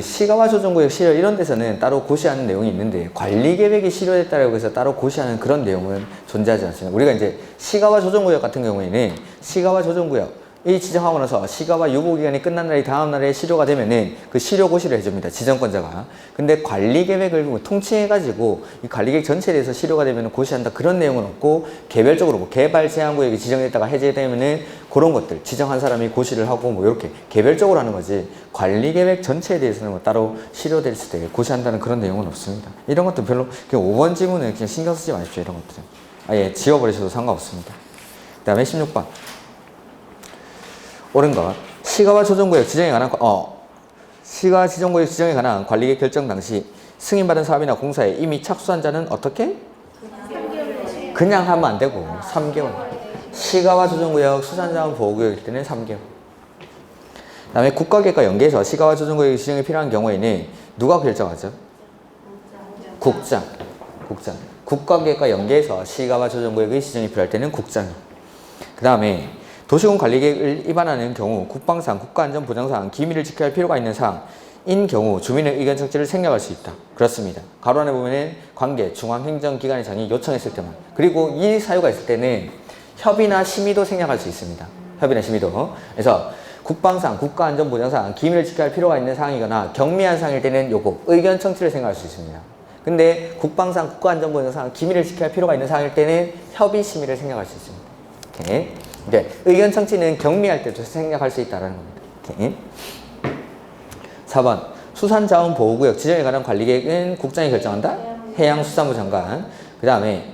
시가와 조정구역 실효 이런 데서는 따로 고시하는 내용이 있는데 관리계획이 실효됐다고 해서 따로 고시하는 그런 내용은 존재하지 않습니다. 우리가 이제 시가와 조정구역 같은 경우에는 시가와 조정구역 이 지정하고 나서 시가와 유보기간이 끝난 날이 다음 날에 실효가 되면은 그 실효 고시를 해줍니다. 지정권자가. 근데 관리계획을 통칭해가지고 이 관리계획 전체에 대해서 실효가 되면 고시한다 그런 내용은 없고 개별적으로 뭐 개발 제한구역이 지정됐다가 해제되면은 그런 것들 지정한 사람이 고시를 하고 뭐 이렇게 개별적으로 하는 거지 관리계획 전체에 대해서는 뭐 따로 실효될 때 고시한다는 그런 내용은 없습니다. 이런 것도 별로 그냥 5번 지문은 그냥 신경 쓰지 마십시오. 이런 것들은 아예 지워버리셔도 상관없습니다. 그 다음에 16번 옳은 것. 시가와 조정구역 지정에 관한 시가 지정구역 지정에 관한 관리계획 결정 당시 승인받은 사업이나 공사에 이미 착수한 자는 어떻게? 그냥 하면 안 되고 3개월. 시가와 조정구역 수산자원 보호구역일 때는 3개월. 그 다음에 국가계획과 연계해서 시가와 조정구역 지정이 필요한 경우에는 누가 결정하죠? 국장. 국가계획과 연계해서 시가와 조정구역의 지정이 필요할 때는 국장이. 그 다음에 도시군 관리계획을 위반하는 경우 국방상, 국가안전보장상 기밀을 지켜야 할 필요가 있는 사항인 경우 주민의 의견 청취를 생략할 수 있다. 그렇습니다. 가로 안에 보면은 관계, 중앙행정기관의장이 요청했을 때만. 그리고 이 사유가 있을 때는 협의나 심의도 생략할 수 있습니다. 협의나 심의도. 그래서 국방상, 국가안전보장상 기밀을 지켜야 할 필요가 있는 사항이거나 경미한 사항일 때는 요거 의견 청취를 생각할 수 있습니다. 근데 국방상, 국가안전보장상 기밀을 지켜야 할 필요가 있는 사항일 때는 협의, 심의를 생략할 수 있습니다. 오케이. 네, 의견 청취는 경미할 때도 생략할 수 있다는 겁니다. 오케이. 4번 수산자원보호구역 지정에 관한 관리계획은 국장이 결정한다? 해양수산부 장관. 그 다음에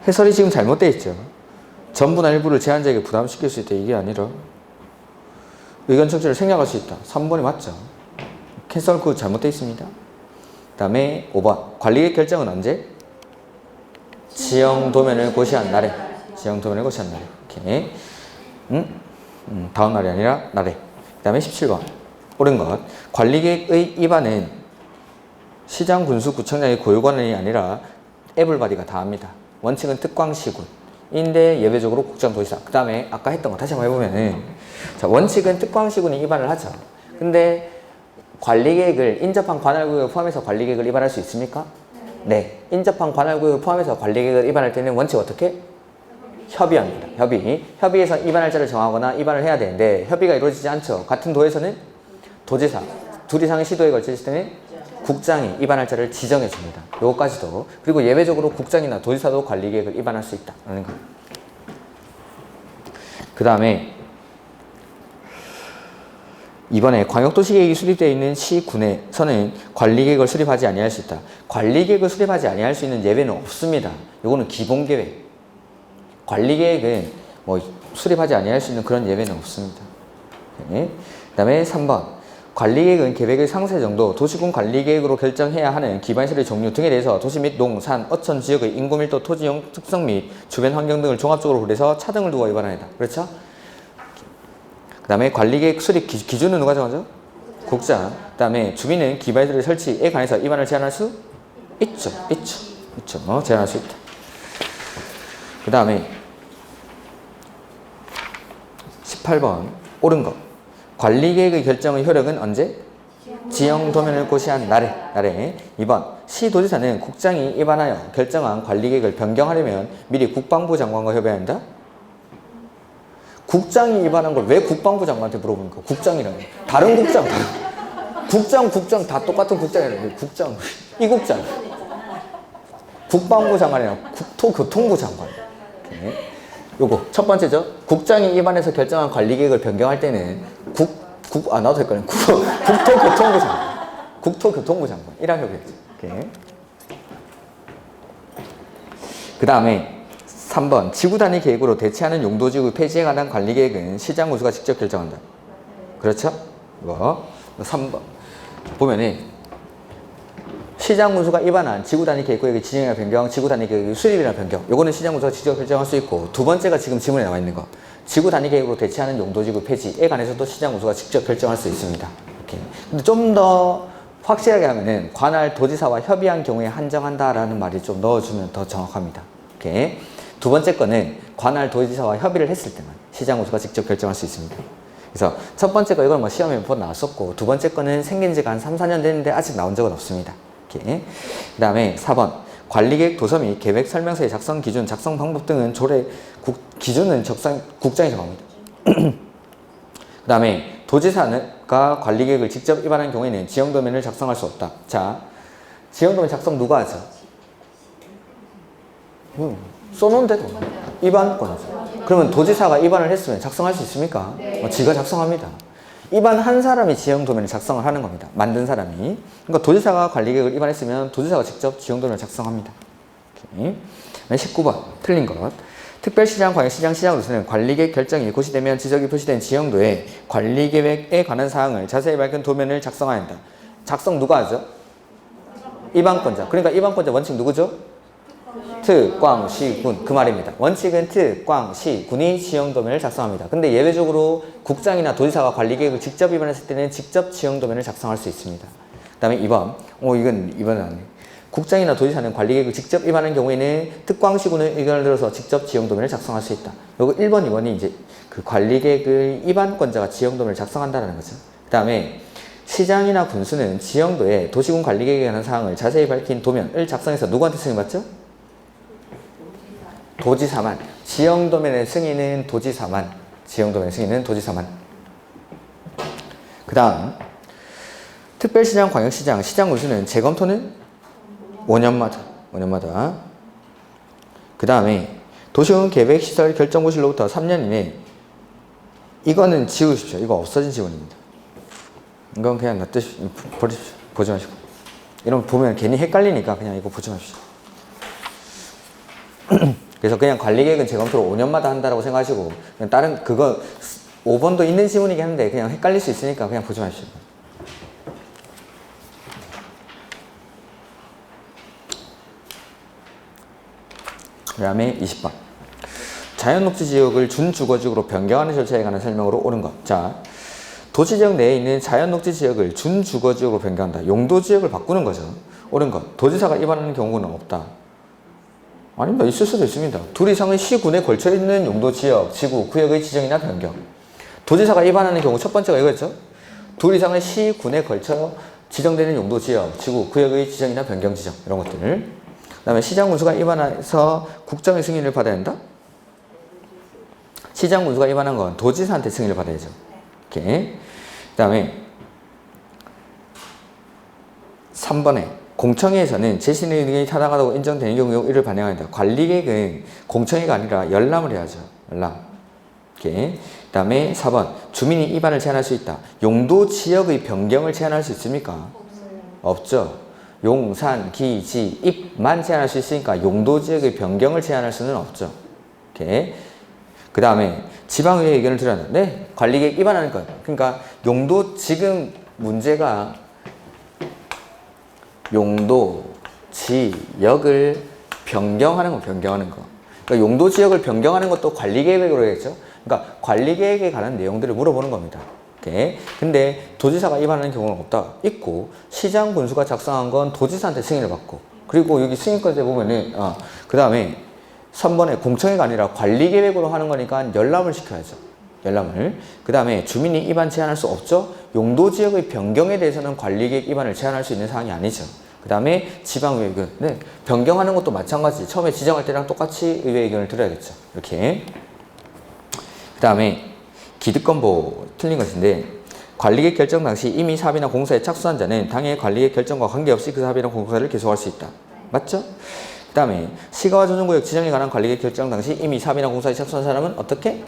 해설이 지금 잘못되어 있죠. 전부나 일부를 제한자에게 부담시킬 수 있다. 이게 아니라 의견 청취를 생략할 수 있다. 3번이 맞죠. 해설 그거 잘못되어 있습니다. 그 다음에 5번 관리계획 결정은 언제? 지형도면을 고시한 날에. 지형도면을 고시한 날에. 오케이. 다음 날이 아니라 날에. 그 다음에 17번 옳은 것. 관리계획의 입안은 시장, 군수, 구청장의 고유 권한이 아니라 에블바디가 다 합니다. 원칙은 특광시군. 인데 예외적으로 국장, 도지사. 그 다음에 아까 했던 거 다시 한번 해보면은, 자, 원칙은 특광시군이 입안을 하죠. 근데 관리계획을 인접한 관할구역을 포함해서 관리계획을 입안할 수 있습니까? 네. 인접한 관할구역을 포함해서 관리계획을 입안할 때는 원칙 어떻게? 협의합니다. 협의. 협의에서 입안 날짜를 정하거나 입안을 해야 되는데 협의가 이루어지지 않죠. 같은 도에서는 도지사, 둘 이상의 시도에 걸쳤을 때는 국장이 입안 날짜를 지정해 줍니다. 요거까지도. 그리고 예외적으로 국장이나 도지사도 관리계획을 입안할 수 있다는 거. 그 다음에 이번에 광역도시계획이 수립되어 있는 시군에서는 관리계획을 수립하지 아니할 수 있다. 관리계획을 수립하지 아니할 수 있는 예외는 없습니다. 요거는 기본계획. 관리계획은 뭐 수립하지 아니할 수 있는 그런 예외는 없습니다. 네. 그 다음에 3번. 관리계획은 계획의 상세 정도, 도시군 관리계획으로 결정해야 하는 기반시설의 종류 등에 대해서 도시 및 농, 산, 어촌 지역의 인구 밀도, 토지형 특성 및 주변 환경 등을 종합적으로 고려해서 차등을 두고 위반한다. 그렇죠? 그 다음에 관리계획 수립 기준은 누가 정하죠? 국장. 그 다음에 주민은 기반시설의 설치에 관해서 위반을 제한할 수 있죠. 제한할 수 있다. 그 다음에 18번 옳은 것. 관리계획의 결정의 효력은 언제? 지형도면을 고시한 날에. 2번 시도지사는 국장이 입안하여 결정한 관리계획을 변경하려면 미리 국방부 장관과 협의해야 한다. 국장이 입안한 걸 왜 국방부 장관한테 물어보니까 국장이라고. 다른 국장 다 똑같은 국장이라고. 국장 이 국장 국방부 장관이 아니라 국토교통부 장관. 요거 첫 번째죠. 국장이 입안해서 결정한 관리계획을 변경할 때는 나도 헷갈려. 국토교통부 장관. 이랑 협의했죠. 그 다음에 3번 지구 단위 계획으로 대체하는 용도지구 폐지에 관한 관리계획은 시장 군수가 직접 결정한다. 그렇죠? 이거 3번 보면은 시장 군수가 입안한 지구 단위 계획구역의 지정이나 변경, 지구 단위 계획의 수립이나 변경. 요거는 시장 군수가 직접 결정할 수 있고, 두 번째가 지금 지문에 나와 있는 거. 지구 단위 계획으로 대체하는 용도지구 폐지에 관해서도 시장 군수가 직접 결정할 수 있습니다. 이렇게. 근데 좀 더 확실하게 하면은 관할 도지사와 협의한 경우에 한정한다라는 말이 좀 넣어주면 더 정확합니다. 이렇게. 두 번째 거는 관할 도지사와 협의를 했을 때만 시장 군수가 직접 결정할 수 있습니다. 그래서 첫 번째 거 이건 뭐 시험에 몇 번 나왔었고, 두 번째 거는 생긴 지가 한 3, 4년 됐는데 아직 나온 적은 없습니다. 그 다음에 4번 관리계획 도서 및 계획 설명서의 작성 기준, 작성 방법 등은 기준은 국장이 정합니다. 그 다음에 도지사가 관리계획을 직접 입안한 경우에는 지형도면을 작성할 수 없다. 자, 지형도면 작성 누가 하죠? 써놓은데도 입안권이죠. 그러면 도지사가 입안을 했으면 작성할 수 있습니까? 지가 작성합니다. 입안한 사람이 지형도면을 작성을 하는 겁니다. 만든 사람이. 그러니까 도지사가 관리계획을 입안했으면 도지사가 직접 지형도면을 작성합니다. 19번 틀린 것. 특별시장, 광역시장, 시장으로서는 관리계획 결정이 고시되면 지적이 표시된 지형도에 관리계획에 관한 사항을 자세히 밝힌 도면을 작성해야 한다. 작성 누가 하죠? 입안권자. 그러니까 입안권자 원칙 누구죠? 특광시군. 그 말입니다. 원칙은 특광시군이 지형도면을 작성합니다. 근데 예외적으로 국장이나 도지사가 관리계획을 직접 입안했을 때는 직접 지형도면을 작성할 수 있습니다. 그 다음에 2번. 이번은 안 돼. 국장이나 도지사는 관리계획을 직접 입안한 경우에는 특광시군의 의견을 들어서 직접 지형도면을 작성할 수 있다. 요거 1번, 2번이 이제 그 관리계획의 입안권자가 지형도면을 작성한다는 거죠. 그 다음에 시장이나 군수는 지형도에 도시군 관리계획에 관한 사항을 자세히 밝힌 도면을 작성해서 누구한테 승인받죠? 도지사만. 지형도면의 승인은 도지사만. 그 다음 특별시장, 광역시장, 시장군수는 재검토는 5년마다. 그 다음에 도시군 계획시설 결정고시로부터 3년 이내. 이거는 지우십시오. 이거 없어진 지문입니다. 이건 그냥 놔두십시오. 버리십시오. 보지 마시고. 이런 거 보면 괜히 헷갈리니까 그냥 이거 보지 마십시오. 그래서 그냥 관리계획은 재검토를 5년마다 한다라고 생각하시고, 그냥 다른 그거 5번도 있는 지문이긴 한데 그냥 헷갈릴 수 있으니까 그냥 보지 마십시오. 그 다음에 20번. 자연녹지지역을 준주거지역으로 변경하는 절차에 관한 설명으로 옳은 것. 자, 도시지역 내에 있는 자연녹지 지역을 준주거지역으로 변경한다. 용도지역을 바꾸는 거죠. 옳은 것. 도지사가 위반하는 경우는 없다. 아닙니다. 있을 수도 있습니다. 둘 이상의 시군에 걸쳐있는 용도지역, 지구, 구역의 지정이나 변경. 도지사가 위반하는 경우 첫 번째가 이거였죠. 둘 이상의 시군에 걸쳐 지정되는 용도지역, 지구, 구역의 지정이나 변경 지정. 이런 것들을. 그 다음에 시장군수가 위반해서 국정의 승인을 받아야 한다. 시장군수가 위반한 건 도지사한테 승인을 받아야죠. 이렇게. 그 다음에 3번에 공청회에서는 재신의 의견이 타당하다고 인정되는 경우 이를 반영한다. 관리계획은 공청회가 아니라 열람을 해야죠. 열람. 이렇게. 그 다음에 4번 주민이 위반을 제한할 수 있다. 용도 지역의 변경을 제한할 수 있습니까? 없죠. 용, 산, 기, 지, 입만 제한할 수 있으니까 용도 지역의 변경을 제한할 수는 없죠. 이렇게. 그 다음에 지방의회 의견을 들어야 한다. 네, 관리계획 위반하는 것. 그러니까 용도 지금 문제가 용도 지역을 변경하는 거, 변경하는 거. 그러니까 용도 지역을 변경하는 것도 관리계획으로 했죠. 그러니까 관리계획에 관한 내용들을 물어보는 겁니다. 이렇게. 근데 도지사가 위반하는 경우는 없다. 있고 시장 군수가 작성한 건 도지사한테 승인을 받고 그리고 여기 승인권에 보면은 그 다음에 3번에 공청회가 아니라 관리계획으로 하는 거니까 열람을 시켜야죠. 열람을. 그 다음에 주민이 위반 제한할 수 없죠. 용도지역의 변경에 대해서는 관리계획 위반을 제한할 수 있는 사항이 아니죠. 그 다음에 지방의회 의견. 네, 변경하는 것도 마찬가지. 처음에 지정할 때랑 똑같이 의회 의견을 들어야겠죠. 이렇게. 그 다음에 기득권보 틀린 것인데 관리계획 결정 당시 이미 사업이나 공사에 착수한 자는 당해 관리계획 결정과 관계없이 그 사업이나 공사를 계속할 수 있다. 맞죠? 그 다음에 시가와 조정구역 지정에 관한 관리계획 결정 당시 이미 사업이나 공사에 착수한 사람은 어떻게?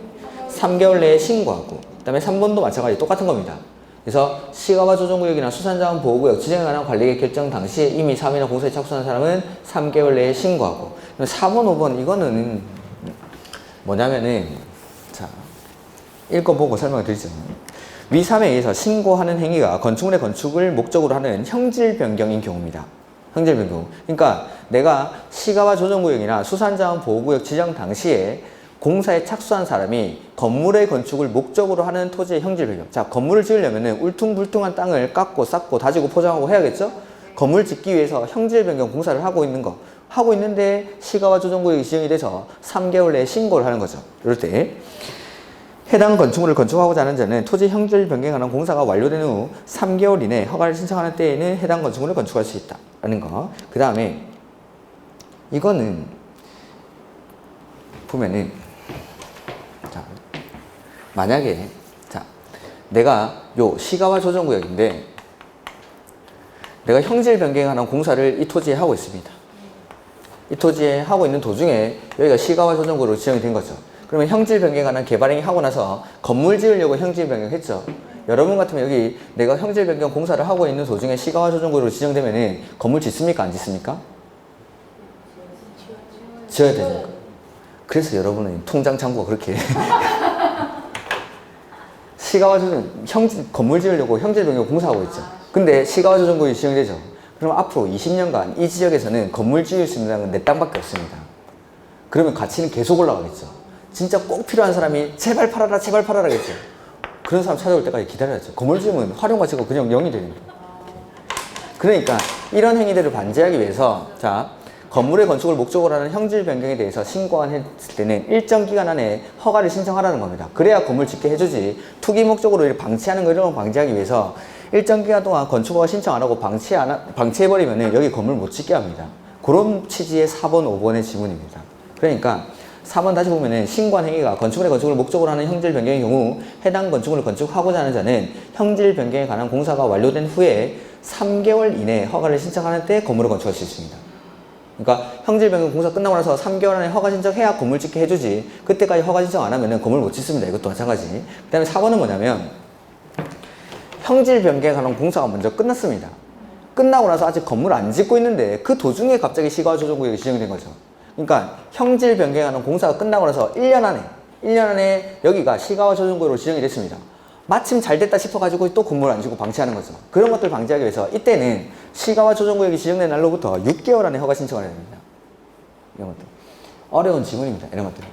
3개월 내에 신고하고 그 다음에 3번도 마찬가지 똑같은 겁니다. 그래서 시가와 조정구역이나 수산자원 보호구역 지정에 관한 관리계획 결정 당시에 이미 사업이나 공사에 착수한 사람은 3개월 내에 신고하고 4번, 5번 이거는 뭐냐면은 자 읽어보고 설명을 드리죠. 위 3에 의해서 신고하는 행위가 건축물의 건축을 목적으로 하는 형질 변경인 경우입니다. 형질 변경. 그러니까 내가 시가와 조정구역이나 수산자원 보호구역 지정 당시에 공사에 착수한 사람이 건물의 건축을 목적으로 하는 토지의 형질 변경. 자, 건물을 지으려면 울퉁불퉁한 땅을 깎고 쌓고 다지고 포장하고 해야겠죠? 건물 짓기 위해서 형질 변경 공사를 하고 있는 거. 하고 있는데 시가와 조정구역이 지정이 돼서 3개월 내에 신고를 하는 거죠. 이럴 때 해당 건축물을 건축하고자 하는 자는 토지 형질 변경에 관한 공사가 완료된 후 3개월 이내 허가를 신청하는 때에는 해당 건축물을 건축할 수 있다라는 거. 그 다음에 이거는 보면은 자 만약에 자 내가 요 시가와 조정구역인데 내가 형질 변경에 관한 공사를 이 토지에 하고 있습니다. 이 토지에 하고 있는 도중에 여기가 시가와 조정구역으로 지정이 된 거죠. 그러면 형질 변경에 관한 개발행위 하고 나서 건물 지으려고 형질 변경했죠. 여러분 같으면 여기 내가 형질 변경 공사를 하고 있는 도중에 시가와 조정구역으로 지정되면은 건물 짓습니까? 안 짓습니까? 지어야 되니까. 그래서 여러분은 통장 창구가 그렇게 시가와 조정 건물 지으려고 형질 변경 공사하고 있죠. 근데 시가와 조정구역이 지정이 되죠. 그럼 앞으로 20년간 이 지역에서는 건물 지을 수 있는 땅은 내 땅밖에 없습니다. 그러면 가치는 계속 올라가겠죠. 진짜 꼭 필요한 사람이 제발 팔아라 제발 팔아라겠죠. 그런 사람 찾아올 때까지 기다려야죠. 건물 지으면 활용 가치가 그냥 0이 되니까. 그러니까 이런 행위들을 방지하기 위해서 자 건물의 건축을 목적으로 하는 형질 변경에 대해서 신고했을 때는 일정 기간 안에 허가를 신청하라는 겁니다. 그래야 건물 짓게 해주지 투기 목적으로 이렇게 방치하는 거 이런 거 방지하기 위해서 일정 기간 동안 건축허가 신청 안 하고 방치해버리면 여기 건물 못 짓게 합니다. 그런 취지의 4번, 5번의 지문입니다. 그러니까 4번 다시 보면은 신고한 행위가 건축물의 건축을 목적으로 하는 형질 변경의 경우 해당 건축물을 건축하고자 하는 자는 형질 변경에 관한 공사가 완료된 후에 3개월 이내에 허가를 신청하는 때 건물을 건축할 수 있습니다. 그러니까 형질 변경 공사 끝나고 나서 3개월 안에 허가 신청해야 건물 짓게 해주지 그때까지 허가 신청 안 하면은 건물 못 짓습니다. 이것도 마찬가지. 그 다음에 4번은 뭐냐면 형질 변경에 관한 공사가 먼저 끝났습니다. 끝나고 나서 아직 건물 안 짓고 있는데 그 도중에 갑자기 시가와 조정구역이 지정된 거죠. 그러니까 형질 변경에 관한 공사가 끝나고 나서 1년 안에 여기가 시가와 조정구역으로 지정이 됐습니다. 마침 잘 됐다 싶어가지고 또 건물 안 짓고 방치하는 거죠. 그런 것들 방지하기 위해서 이때는 시가와 조정구역이 지정된 날로부터 6개월 안에 허가 신청을 해야 됩니다. 이런 것들. 어려운 지문입니다. 이런 것들.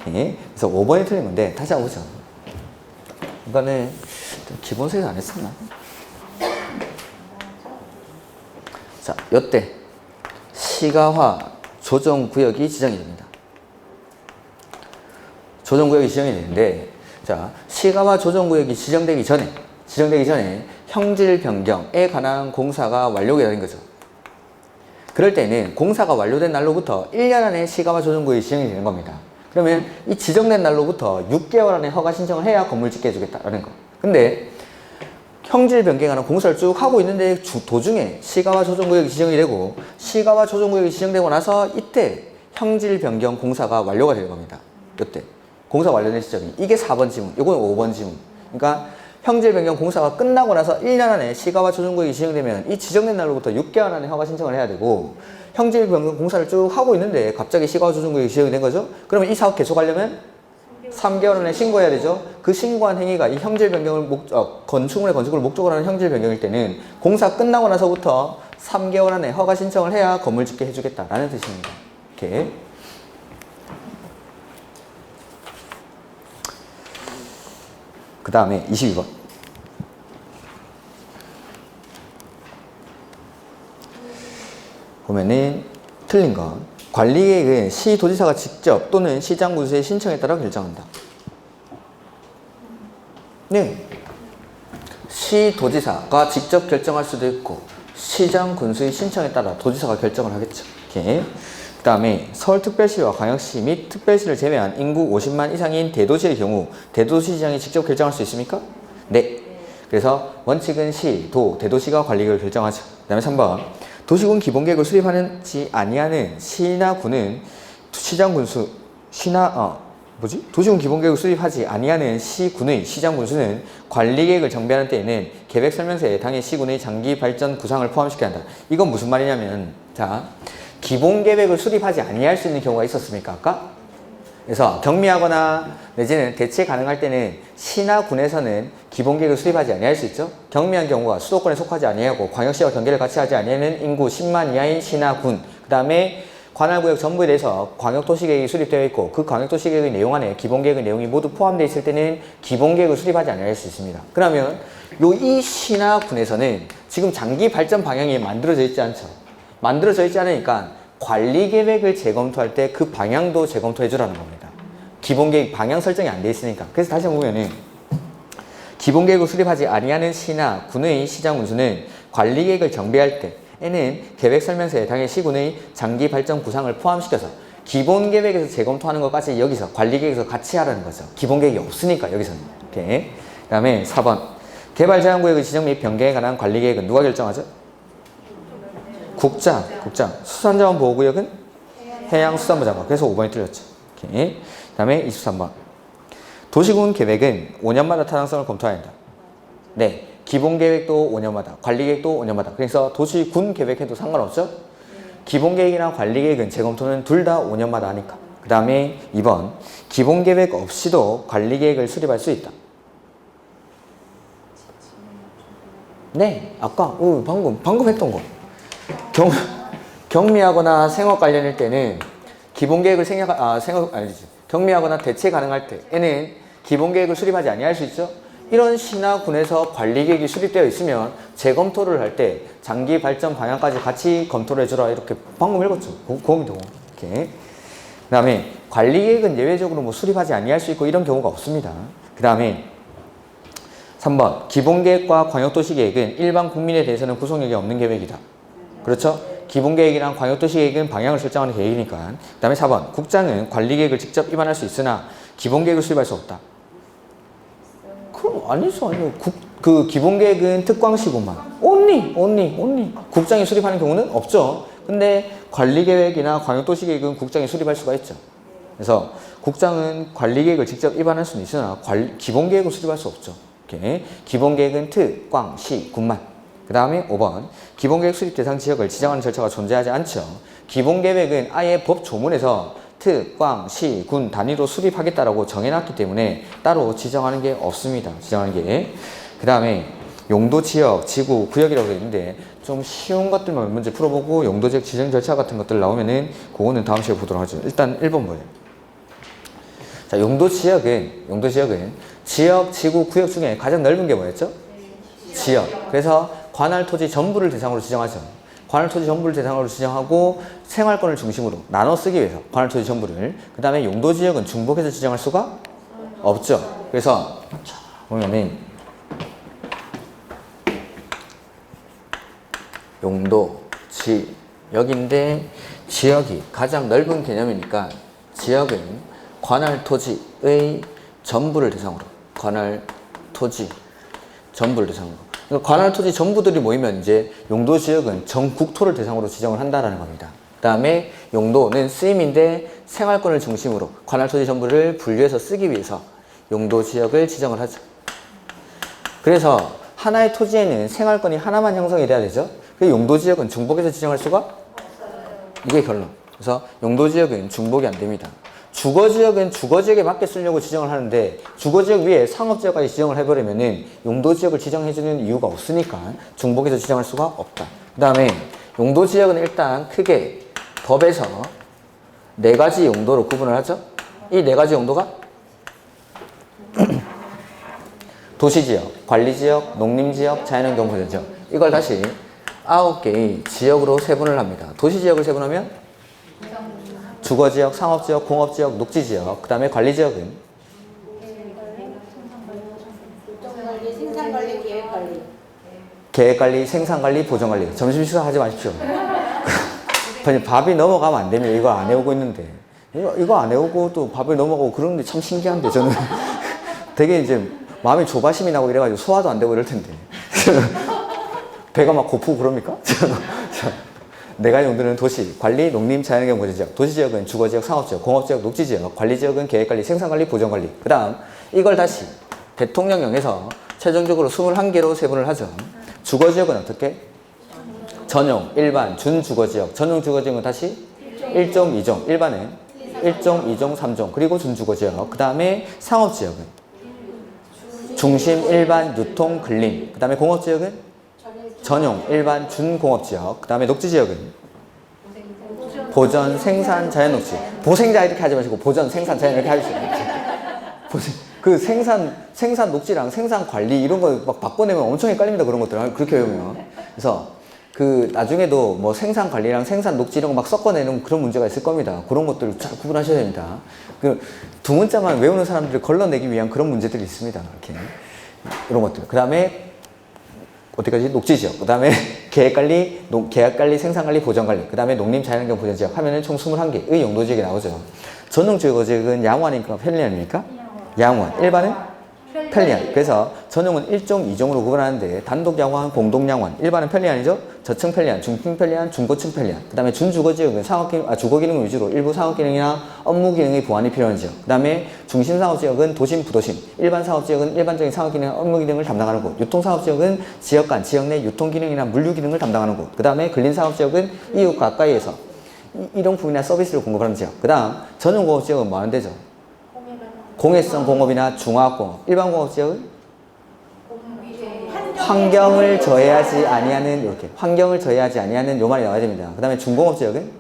오케이. 그래서 5번이 틀린 건데 다시 한번 보죠. 이거는 기본서에서 안 했었나? 자, 요때 시가화 조정구역이 지정이 됩니다. 조정구역이 지정이 되는데, 자, 시가화 조정구역이 지정되기 전에 형질 변경에 관한 공사가 완료가 된 거죠. 그럴 때는 공사가 완료된 날로부터 1년 안에 시가화 조정구역이 지정이 되는 겁니다. 그러면 이 지정된 날로부터 6개월 안에 허가 신청을 해야 건물 짓게 해주겠다라는 거. 근데 형질 변경하는 공사를 쭉 하고 있는데 도중에 시가화 조정구역이 지정이 되고, 시가화 조정구역이 지정되고 나서 이때 형질 변경 공사가 완료가 될 겁니다. 이때 공사 완료된 시점이 이게 4번 지문, 이건 5번 지문. 그러니까 형질 변경 공사가 끝나고 나서 1년 안에 시가화 조정구역이 지정되면 이 지정된 날로부터 6개월 안에 허가 신청을 해야 되고, 형질 변경 공사를 쭉 하고 있는데 갑자기 시가화 조정구역이 지정이 된 거죠. 그러면 이 사업 계속하려면 3개월 안에 신고해야 되죠. 그 신고한 행위가 이 형질 변경을 건축물의 건축을 목적으로 하는 형질 변경일 때는 공사 끝나고 나서부터 3개월 안에 허가 신청을 해야 건물 짓게 해주겠다라는 뜻입니다. 이렇게. 그 다음에 22번. 보면은 틀린 건, 관리계획은 시도지사가 직접 또는 시장군수의 신청에 따라 결정한다. 네. 시도지사가 직접 결정할 수도 있고, 시장군수의 신청에 따라 도지사가 결정을 하겠죠. 이렇게. 그 다음에 서울특별시와 광역시 및 특별시를 제외한 인구 50만 이상인 대도시의 경우 대도시장이 직접 결정할 수 있습니까? 네. 그래서 원칙은 시, 도, 대도시가 관리계획을 결정하죠. 그 다음에 3번. 도시군 기본계획을 수립하지 아니하는 시나 군은 시장군수, 도시군 기본계획을 수립하지 아니하는 시군의 시장군수는 관리계획을 정비하는 때에는 계획설명서에 당해 시군의 장기 발전 구상을 포함시켜야 한다. 이건 무슨 말이냐면, 자, 기본계획을 수립하지 아니할 수 있는 경우가 있었습니까, 아까? 그래서 경미하거나 내지는 대체 가능할 때는 시나 군에서는 기본계획을 수립하지 아니할 수 있죠. 경미한 경우가 수도권에 속하지 아니하고 광역시와 경계를 같이 하지 아니하는 인구 10만 이하인 시나 군, 그 다음에 관할구역 전부에 대해서 광역도시계획이 수립되어 있고 그 광역도시계획의 내용 안에 기본계획의 내용이 모두 포함되어 있을 때는 기본계획을 수립하지 아니할 수 있습니다. 그러면 이 시나 군에서는 지금 장기 발전 방향이 만들어져 있지 않죠. 만들어져 있지 않으니까 관리계획을 재검토할 때 그 방향도 재검토해 주라는 겁니다. 기본계획 방향 설정이 안 돼 있으니까. 그래서 다시 한번 보면은, 기본계획을 수립하지 아니하는 시나 군의 시장군수는 관리계획을 정비할 때에는 계획설명서에 당해 시군의 장기 발전 구상을 포함시켜서 기본계획에서 재검토하는 것까지 여기서 관리계획에서 같이 하라는 거죠. 기본계획이 없으니까 여기서는. 이렇게. 그 다음에 4번. 개발제한구역의 지정 및 변경에 관한 관리계획은 누가 결정하죠? 국장. 수산자원보호구역은 해양수산부 장관. 그래서 5번이 틀렸죠. 오케이. 그 다음에 23번. 도시군 계획은 5년마다 타당성을 검토해야 한다. 네. 기본계획도 5년마다, 관리계획도 5년마다. 그래서 도시군 계획해도 상관없죠? 기본계획이나 관리계획은 재검토는 둘 다 5년마다 하니까. 그 다음에 2번. 기본계획 없이도 관리계획을 수립할 수 있다. 네. 아까, 방금 했던 거. 경미하거나 생업 관련일 때는 기본계획을 경미하거나 대체 가능할 때에는 기본계획을 수립하지 아니할 수 있죠. 이런 시나 군에서 관리계획이 수립되어 있으면 재검토를 할 때 장기 발전 방향까지 같이 검토를 해주라. 이렇게 방금 읽었죠. 공이도. 이렇게. 그 다음에 관리계획은 예외적으로 수립하지 아니할 수 있고 이런 경우가 없습니다. 그 다음에 3번. 기본계획과 광역도시계획은 일반 국민에 대해서는 구속력이 없는 계획이다. 그렇죠? 기본계획이랑 광역도시계획은 방향을 설정하는 계획이니까. 그 다음에 4번. 국장은 관리계획을 직접 입안할 수 있으나 기본계획을 수립할 수 없다. 그럼 아니죠. 그 기본계획은 특광시구만. only. 국장이 수립하는 경우는 없죠. 근데 관리계획이나 광역도시계획은 국장이 수립할 수가 있죠. 그래서 국장은 관리계획을 직접 입안할 수는 있으나 기본계획을 수립할 수 없죠. 이렇게. 기본계획은 특광시 군만. 그 다음에 5번. 기본계획 수립 대상 지역을 지정하는 절차가 존재하지 않죠. 기본계획은 아예 법 조문에서 특, 광, 시, 군 단위로 수립하겠다라고 정해놨기 때문에 따로 지정하는 게 없습니다. 지정하는 게. 그 다음에 용도, 지역, 지구, 구역이라고 되어 있는데 좀 쉬운 것들만 문제 풀어보고 용도적 지정 절차 같은 것들 나오면은 그거는 다음 시간에 보도록 하죠. 일단 1번 뭐예요? 자, 용도 지역은 지역, 지구, 구역 중에 가장 넓은 게 뭐였죠? 지역. 그래서 관할 토지 전부를 대상으로 지정하죠. 관할 토지 전부를 대상으로 지정하고 생활권을 중심으로 나눠 쓰기 위해서 관할 토지 전부를. 그 다음에 용도 지역은 중복해서 지정할 수가 없죠. 그래서 보면은 용도 지역인데 지역이 가장 넓은 개념이니까 지역은 관할 토지의 전부를 대상으로 관할 토지 전부를 대상으로 그러니까 관할 토지 전부들이 모이면 이제 용도 지역은 전국토를 대상으로 지정을 한다라는 겁니다. 그 다음에 용도는 쓰임인데 생활권을 중심으로 관할 토지 전부를 분류해서 쓰기 위해서 용도 지역을 지정을 하죠. 그래서 하나의 토지에는 생활권이 하나만 형성이 돼야 되죠. 그 용도 지역은 중복해서 지정할 수가 이게 결론. 그래서 용도 지역은 중복이 안 됩니다. 주거 지역은 주거 지역에 맞게 쓰려고 지정을 하는데 주거 지역 위에 상업 지역까지 지정을 해버리면은 용도 지역을 지정해주는 이유가 없으니까 중복해서 지정할 수가 없다. 그 다음에 용도 지역은 일단 크게 법에서 4가지 용도로 구분을 하죠. 이 4가지 용도가 도시지역, 관리지역, 농림지역, 자연환경 보전지역. 이걸 다시 9개의 지역으로 세분을 합니다. 도시지역을 세분하면 주거지역, 상업지역, 공업지역, 녹지지역. 그 다음에 관리지역은 생산관리, 계획관리. 계획관리, 생산관리, 보전관리. 점심 식사 하지 마십시오. 밥이 넘어가면 안 됩니다. 이거 안 해오고 있는데. 이거 안 해오고 또 밥을 넘어가고 그러는데 참 신기한데 저는 되게 이제 마음이 조바심이 나고 이래가지고 소화도 안 되고 이럴 텐데. 배가 막 고프고 그럽니까? 내가 용도는 도시, 관리, 농림, 자연환경 보전지역. 도시지역은 주거지역, 상업지역, 공업지역, 녹지지역. 관리지역은 계획관리, 생산관리, 보전관리. 그 다음 이걸 다시 대통령령에서 최종적으로 21개로 세분을 하죠. 주거지역은 어떻게? 전용, 일반, 준주거지역. 전용 주거지역은 다시 1종, 2종. 일반은 1종, 2종, 3종. 그리고 준주거지역. 그 다음에 상업지역은 중심, 일반, 유통, 근린. 그 다음에 공업지역은 전용, 일반, 준공업지역. 그 다음에 녹지지역은 보전, 생산, 자연 녹지. 보생자 이렇게 하지 마시고 보전, 생산, 자연 이렇게 해주세요. 그 생산 녹지랑 생산 관리 이런 거 막 바꿔내면 엄청 헷갈립니다. 그런 것들 그렇게 외우면. 그래서 그 나중에도 뭐 생산 관리랑 생산 녹지 이런 거 막 섞어내는 그런 문제가 있을 겁니다. 그런 것들을 잘 구분하셔야 됩니다. 그 두 문자만 외우는 사람들을 걸러내기 위한 그런 문제들이 있습니다. 이렇게 이런 것들. 그 다음에 어디까지? 녹지지역. 그 다음에 계획관리, 계약관리, 생산관리, 보전관리. 그 다음에 농림, 자연환경 보전지역 하면은 총 21개의 용도지역이 나오죠. 전용주거지역은 양호하니까 편리합니까? 양호한. 일반은? 편리한. 그래서 전용은 1종, 2종으로 구분하는데 단독 양호한, 공동 양호한. 일반은 편리한이죠? 저층 편리한, 중층 편리한, 중고층 편리한. 그 다음에 준주거지역은 주거 기능 위주로 일부 상업 기능이나 업무 기능의 보완이 필요한 지역. 그 다음에 중심 상업지역은 도심, 부도심. 일반 상업지역은 일반적인 상업 기능, 업무 기능을 담당하는 곳. 유통 상업지역은 지역 간, 지역 내 유통 기능이나 물류 기능을 담당하는 곳. 그 다음에 근린 상업지역은 이웃 가까이에서 일용품이나 서비스를 공급하는 지역. 그 다음 전용 공업지역은 뭐 하는 데죠? 공해성 공업이나 중화학공업. 일반 공업지역은 환경을 저해하지 아니하는 이렇게 환경을 저해하지 아니하는 요 말이 나와야 됩니다. 그 다음에 중공업지역은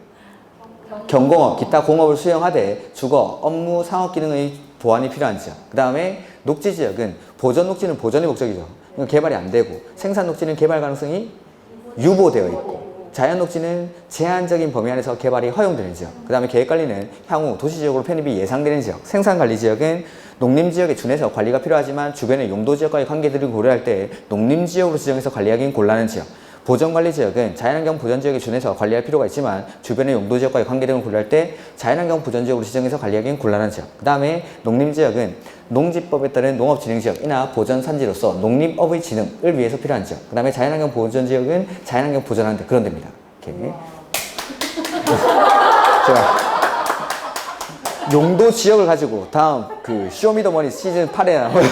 경공업, 기타 공업을 수행하되 주거, 업무, 상업 기능의 보완이 필요한 지역. 그 다음에 녹지지역은 보전 녹지는 보전이 목적이죠. 개발이 안 되고 생산 녹지는 개발 가능성이 유보되어 있고 자연 녹지는 제한적인 범위 안에서 개발이 허용되는 지역. 그 다음에 계획관리는 향후 도시지역으로 편입이 예상되는 지역. 생산관리지역은 농림지역에 준해서 관리가 필요하지만 주변의 용도지역과의 관계들을 고려할 때 농림지역으로 지정해서 관리하기는 곤란한 지역. 보전관리지역은 자연환경 보전지역에 준해서 관리할 필요가 있지만 주변의 용도지역과의 관계 등을 고려할 때 자연환경 보전지역으로 지정해서 관리하기는 곤란한 지역. 그 다음에 농림지역은 농지법에 따른 농업진흥지역이나 보전산지로서 농림업의 진흥을 위해서 필요한 지역. 그 다음에 자연환경 보전지역은 자연환경 보전하는 데 그런 데입니다. 이렇게. 자, 용도지역을 가지고 다음 그 쇼미더머니 시즌 8에 나오는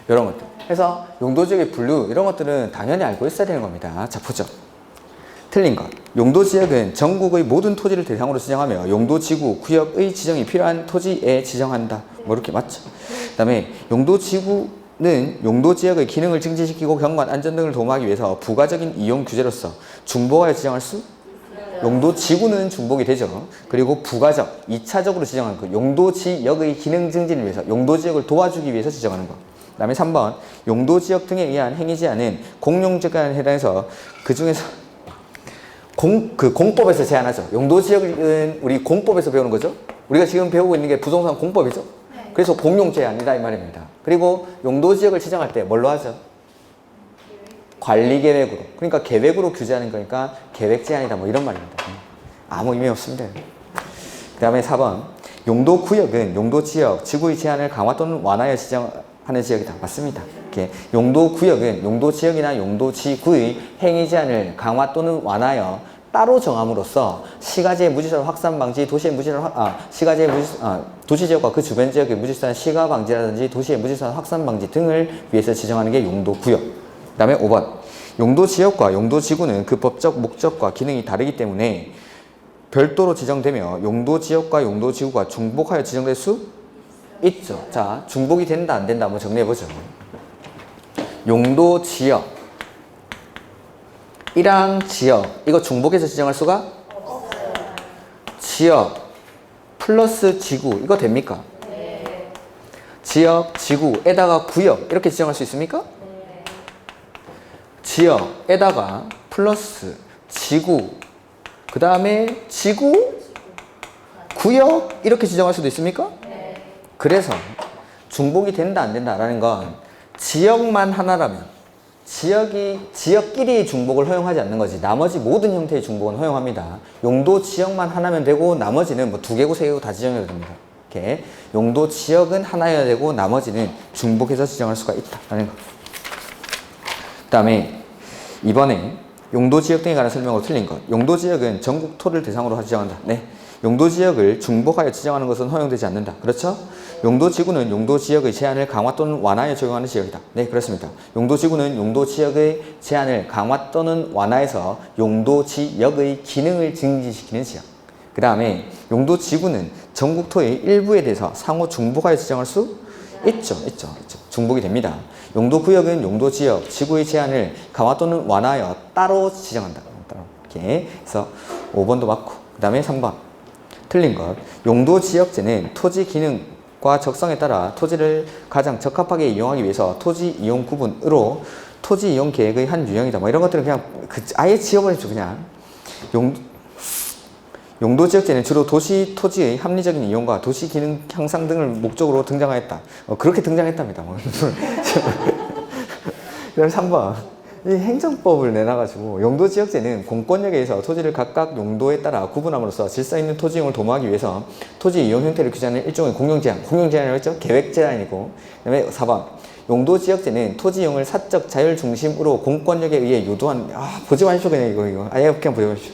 이런 것들. 그래서 용도지역의 분류 이런 것들은 당연히 알고 있어야 되는 겁니다. 자, 보죠. 틀린 것. 용도지역은 전국의 모든 토지를 대상으로 지정하며 용도지구, 구역의 지정이 필요한 토지에 지정한다. 뭐 이렇게 맞죠? 그 다음에 용도지구는 용도지역의 기능을 증진시키고 경관, 안전 등을 도모하기 위해서 부가적인 이용 규제로서 중복하여 지정할 수 용도지구는 중복이 되죠. 그리고 부가적, 2차적으로 지정하는 거. 용도지역의 기능 증진을 위해서, 용도지역을 도와주기 위해서 지정하는 거. 그 다음에 3번, 용도지역 등에 의한 행위 제한은 공용지역에 해당해서 그 중에서 공법에서 제한하죠. 용도지역은 우리 공법에서 배우는 거죠. 우리가 지금 배우고 있는 게 부동산 공법이죠. 그래서 공용 제한이다 이 말입니다. 그리고 용도지역을 지정할 때 뭘로 하죠? 관리계획으로. 그러니까 계획으로 규제하는 거니까 계획 제한이다 뭐 이런 말입니다. 아무 의미 없습니다. 그 다음에 4번, 용도구역은 용도지역, 지구의 제한을 강화 또는 완화하여 지정하는 지역이다. 맞습니다. 이렇게 용도구역은 용도지역이나 용도지구의 행위 제한을 강화 또는 완화하여 따로 정함으로써 시가지의 무질서 확산 방지, 도시의 도시지역과 그 주변 지역의 무질서한 시가 방지라든지 도시의 무질서한 확산 방지 등을 위해서 지정하는 게 용도구역. 그 다음에 5번, 용도지역과 용도지구는 그 법적 목적과 기능이 다르기 때문에 별도로 지정되며 용도지역과 용도지구가 중복하여 지정될 수 있죠. 자, 중복이 된다 안 된다 한번 정리해보죠. 용도지역 이랑 지역, 이거 중복해서 지정할 수가? 없어요. 지역 플러스 지구, 이거 됩니까? 네. 지역, 지구에다가 구역, 이렇게 지정할 수 있습니까? 네. 지역에다가 플러스 지구, 그 다음에 지구, 구역, 이렇게 지정할 수도 있습니까? 네. 그래서 중복이 된다 안 된다라는 건 지역만 하나라면 지역끼리 중복을 허용하지 않는 거지. 나머지 모든 형태의 중복은 허용합니다. 용도 지역만 하나면 되고 나머지는 뭐 2개고 3개고 다 지정해도 됩니다. 이렇게 용도 지역은 하나여야 되고 나머지는 중복해서 지정할 수가 있다라는 거. 그 다음에 이번에 용도 지역 등에 관한 설명으로 틀린 것. 용도 지역은 전국 토를 대상으로 지정한다. 네. 용도 지역을 중복하여 지정하는 것은 허용되지 않는다. 그렇죠? 용도 지구는 용도 지역의 제한을 강화 또는 완화해 적용하는 지역이다. 네, 그렇습니다. 용도 지구는 용도 지역의 제한을 강화 또는 완화해서 용도 지역의 기능을 증진시키는 지역. 그 다음에 용도 지구는 전국 토의 일부에 대해서 상호 중복하여 지정할 수 있죠. 중복이 됩니다. 용도 구역은 용도 지역, 지구의 제한을 강화 또는 완화하여 따로 지정한다. 따로. 이렇게 해서 5번도 맞고, 그 다음에 3번. 틀린 것. 용도 지역제는 토지 기능과 적성에 따라 토지를 가장 적합하게 이용하기 위해서 토지 이용 구분으로 토지 이용 계획의 한 유형이다. 뭐 이런 것들은 그냥 아예 지워버리죠. 그냥. 용도 지역제는 주로 도시 토지의 합리적인 이용과 도시 기능 향상 등을 목적으로 등장하였다. 그렇게 등장했답니다. 그다음 3번. 이 행정법을 내놔가지고 용도지역제는 공권력에 의해서 토지를 각각 용도에 따라 구분함으로써 질서 있는 토지 이용을 도모하기 위해서 토지 이용 형태를 규제하는 일종의 공용제한이라고 했죠? 계획제한이고. 그 다음에 4번. 용도지역제는 토지 이용을 사적 자율 중심으로 공권력에 의해 유도한, 보지 마십시오. 그냥 이거. 아예 그냥 보지 마십시오.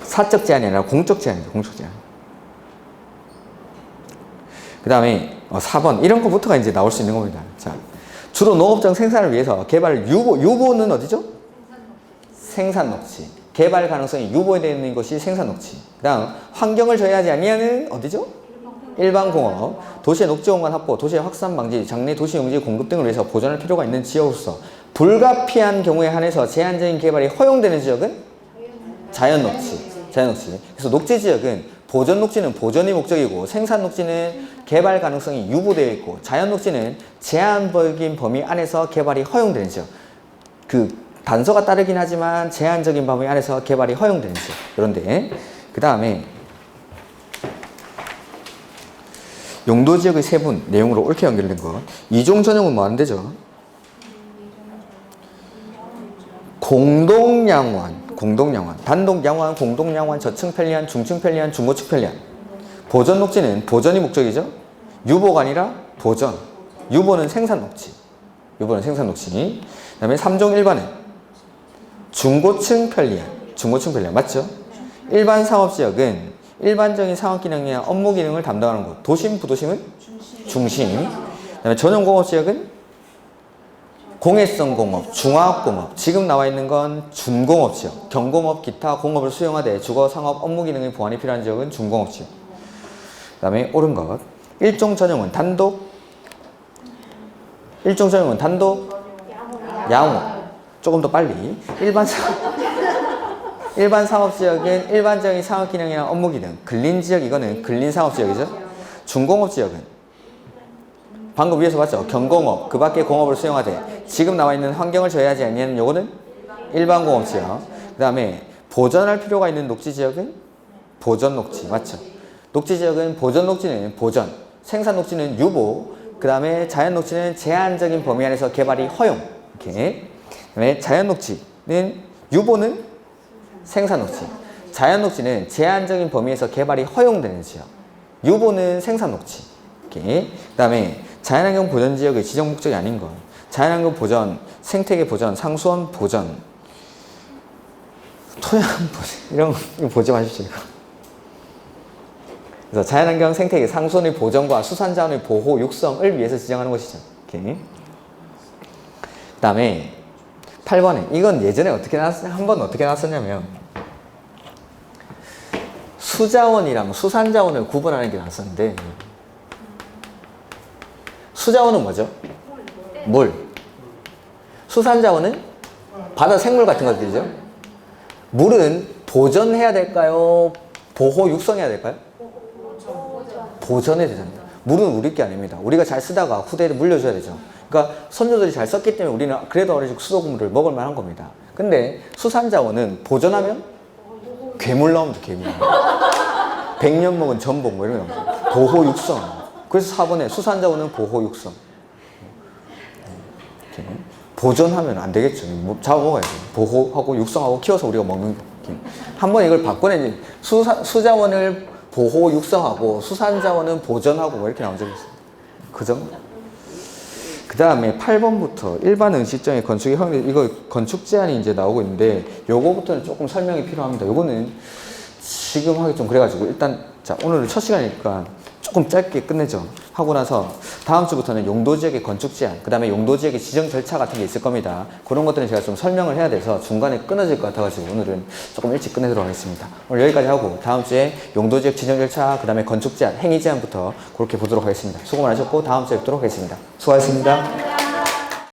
사적 제한이 아니라 공적 제한이죠. 공적 제한. 그 다음에 4번. 이런 것부터가 이제 나올 수 있는 겁니다. 자. 주로 농업적 생산을 위해서 개발 유보는 어디죠? 생산 녹지. 개발 가능성이 유보되어 있는 것이 생산 녹지. 그 다음 환경을 저해하지 아니하는 어디죠? 일반 공업. 도시의 녹지 공간 확보, 도시의 확산 방지, 장래 도시 용지 공급 등을 위해서 보존할 필요가 있는 지역으로서 불가피한 경우에 한해서 제한적인 개발이 허용되는 지역은 자연 녹지. 그래서 녹지 지역은 보전 녹지는 보전이 목적이고 생산 녹지는 개발 가능성이 유보되어 있고 자연 녹지는 제한적인 범위 안에서 개발이 허용되는 지역. 그 단서가 따르긴 하지만 제한적인 범위 안에서 개발이 허용되는 지역. 그런데 그 다음에 용도 지역의 세분 내용으로 옳게 연결된 것. 이종 전용은 뭐 하는 데죠? 공동양원, 단독양원, 공동양원, 저층 편리한, 중층 편리한, 중고층 편리한. 보전 녹지는 보전이 목적이죠. 유보가 아니라 보전. 유보는 생산 녹지. 그 다음에 3종 1번은 중고층 편리한. 맞죠? 일반 상업지역은 일반적인 상업 기능이나 업무 기능을 담당하는 곳. 도심, 부도심은 중심. 그 다음에 전용공업지역은 공해성 공업, 중화학공업, 지금 나와 있는 건 준공업지역, 경공업, 기타 공업을 수용하되 주거, 상업, 업무 기능의 보완이 필요한 지역은 준공업지역. 그 다음에 옳은 것. 일종 전용은 단독, 양호. 조금 더 빨리. 일반 상업, 일반 상업지역은 일반적인 상업기능이나 업무기능. 근린지역 이거는 근린상업지역이죠. 중공업지역은 방금 위에서 봤죠? 경공업, 그 밖에 공업을 수용하되 지금 나와 있는 환경을 저해하지 않는 요거는 일반공업지역. 그 다음에 보전할 필요가 있는 녹지지역은 보전녹지. 맞죠? 녹지지역은 보전녹지는 보전, 생산녹지는 유보, 그 다음에 자연녹지는 제한적인 범위 안에서 개발이 허용. 이렇게. 그 다음에 자연녹지는 유보는 생산녹지, 자연녹지는 제한적인 범위에서 개발이 허용되는 지역, 유보는 생산녹지. 이렇게. 그 다음에 자연환경 보전지역의 지정 목적이 아닌 것, 자연환경 보전, 생태계 보전, 상수원 보전, 토양 보전 이런 거 보지 마십시오. 이거. 그래서 자연환경 생태계 상수원의 보전과 수산자원의 보호 육성을 위해서 지정하는 것이죠. 이렇게. 그 다음에 8번에 이건 예전에 어떻게 나왔, 한번 어떻게 나왔었냐면 수자원이랑 수산자원을 구분하는 게 나왔었는데 수자원은 뭐죠? 물. 수산자원은 바다 생물 같은 것들이죠. 물은 보전해야 될까요? 보호 육성해야 될까요? 보전해야 되잖아요. 물은 우리 게 아닙니다. 우리가 잘 쓰다가 후대에 물려줘야 되죠. 그러니까 선조들이 잘 썼기 때문에 우리는 그래도 어린이집 수돗물을 먹을 만한 겁니다. 근데 수산자원은 보전하면 괴물 나옵니다. 괴물. 100년 먹은 전복 뭐 이런 거 나옵니다. 보호 육성. 그래서 4번에 수산자원은 보호 육성. 이렇게. 보전하면 안 되겠죠. 잡아먹어야죠. 보호하고 육성하고 키워서 우리가 먹는 거. 한번 이걸 바꿔내지. 수자원을 보호 육성하고 수산자원은 보전하고 뭐 이렇게 나온 적이 있어요. 그 정도. 그 다음에 8번부터 일반 응시정의 건축의 허용, 이거 건축 제한이 이제 나오고 있는데 요거부터는 조금 설명이 필요합니다. 요거는 지금 하기 좀 그래가지고 일단 자 오늘은 첫 시간이니까 조금 짧게 끝내죠. 하고 나서 다음 주부터는 용도지역의 건축 제한, 그 다음에 용도지역의 지정 절차 같은 게 있을 겁니다. 그런 것들은 제가 좀 설명을 해야 돼서 중간에 끊어질 것 같아가지고 오늘은 조금 일찍 끝내도록 하겠습니다. 오늘 여기까지 하고 다음 주에 용도지역 지정 절차, 그 다음에 건축 제한, 행위 제한부터 그렇게 보도록 하겠습니다. 수고 많으셨고 다음 주에 뵙도록 하겠습니다. 수고하셨습니다.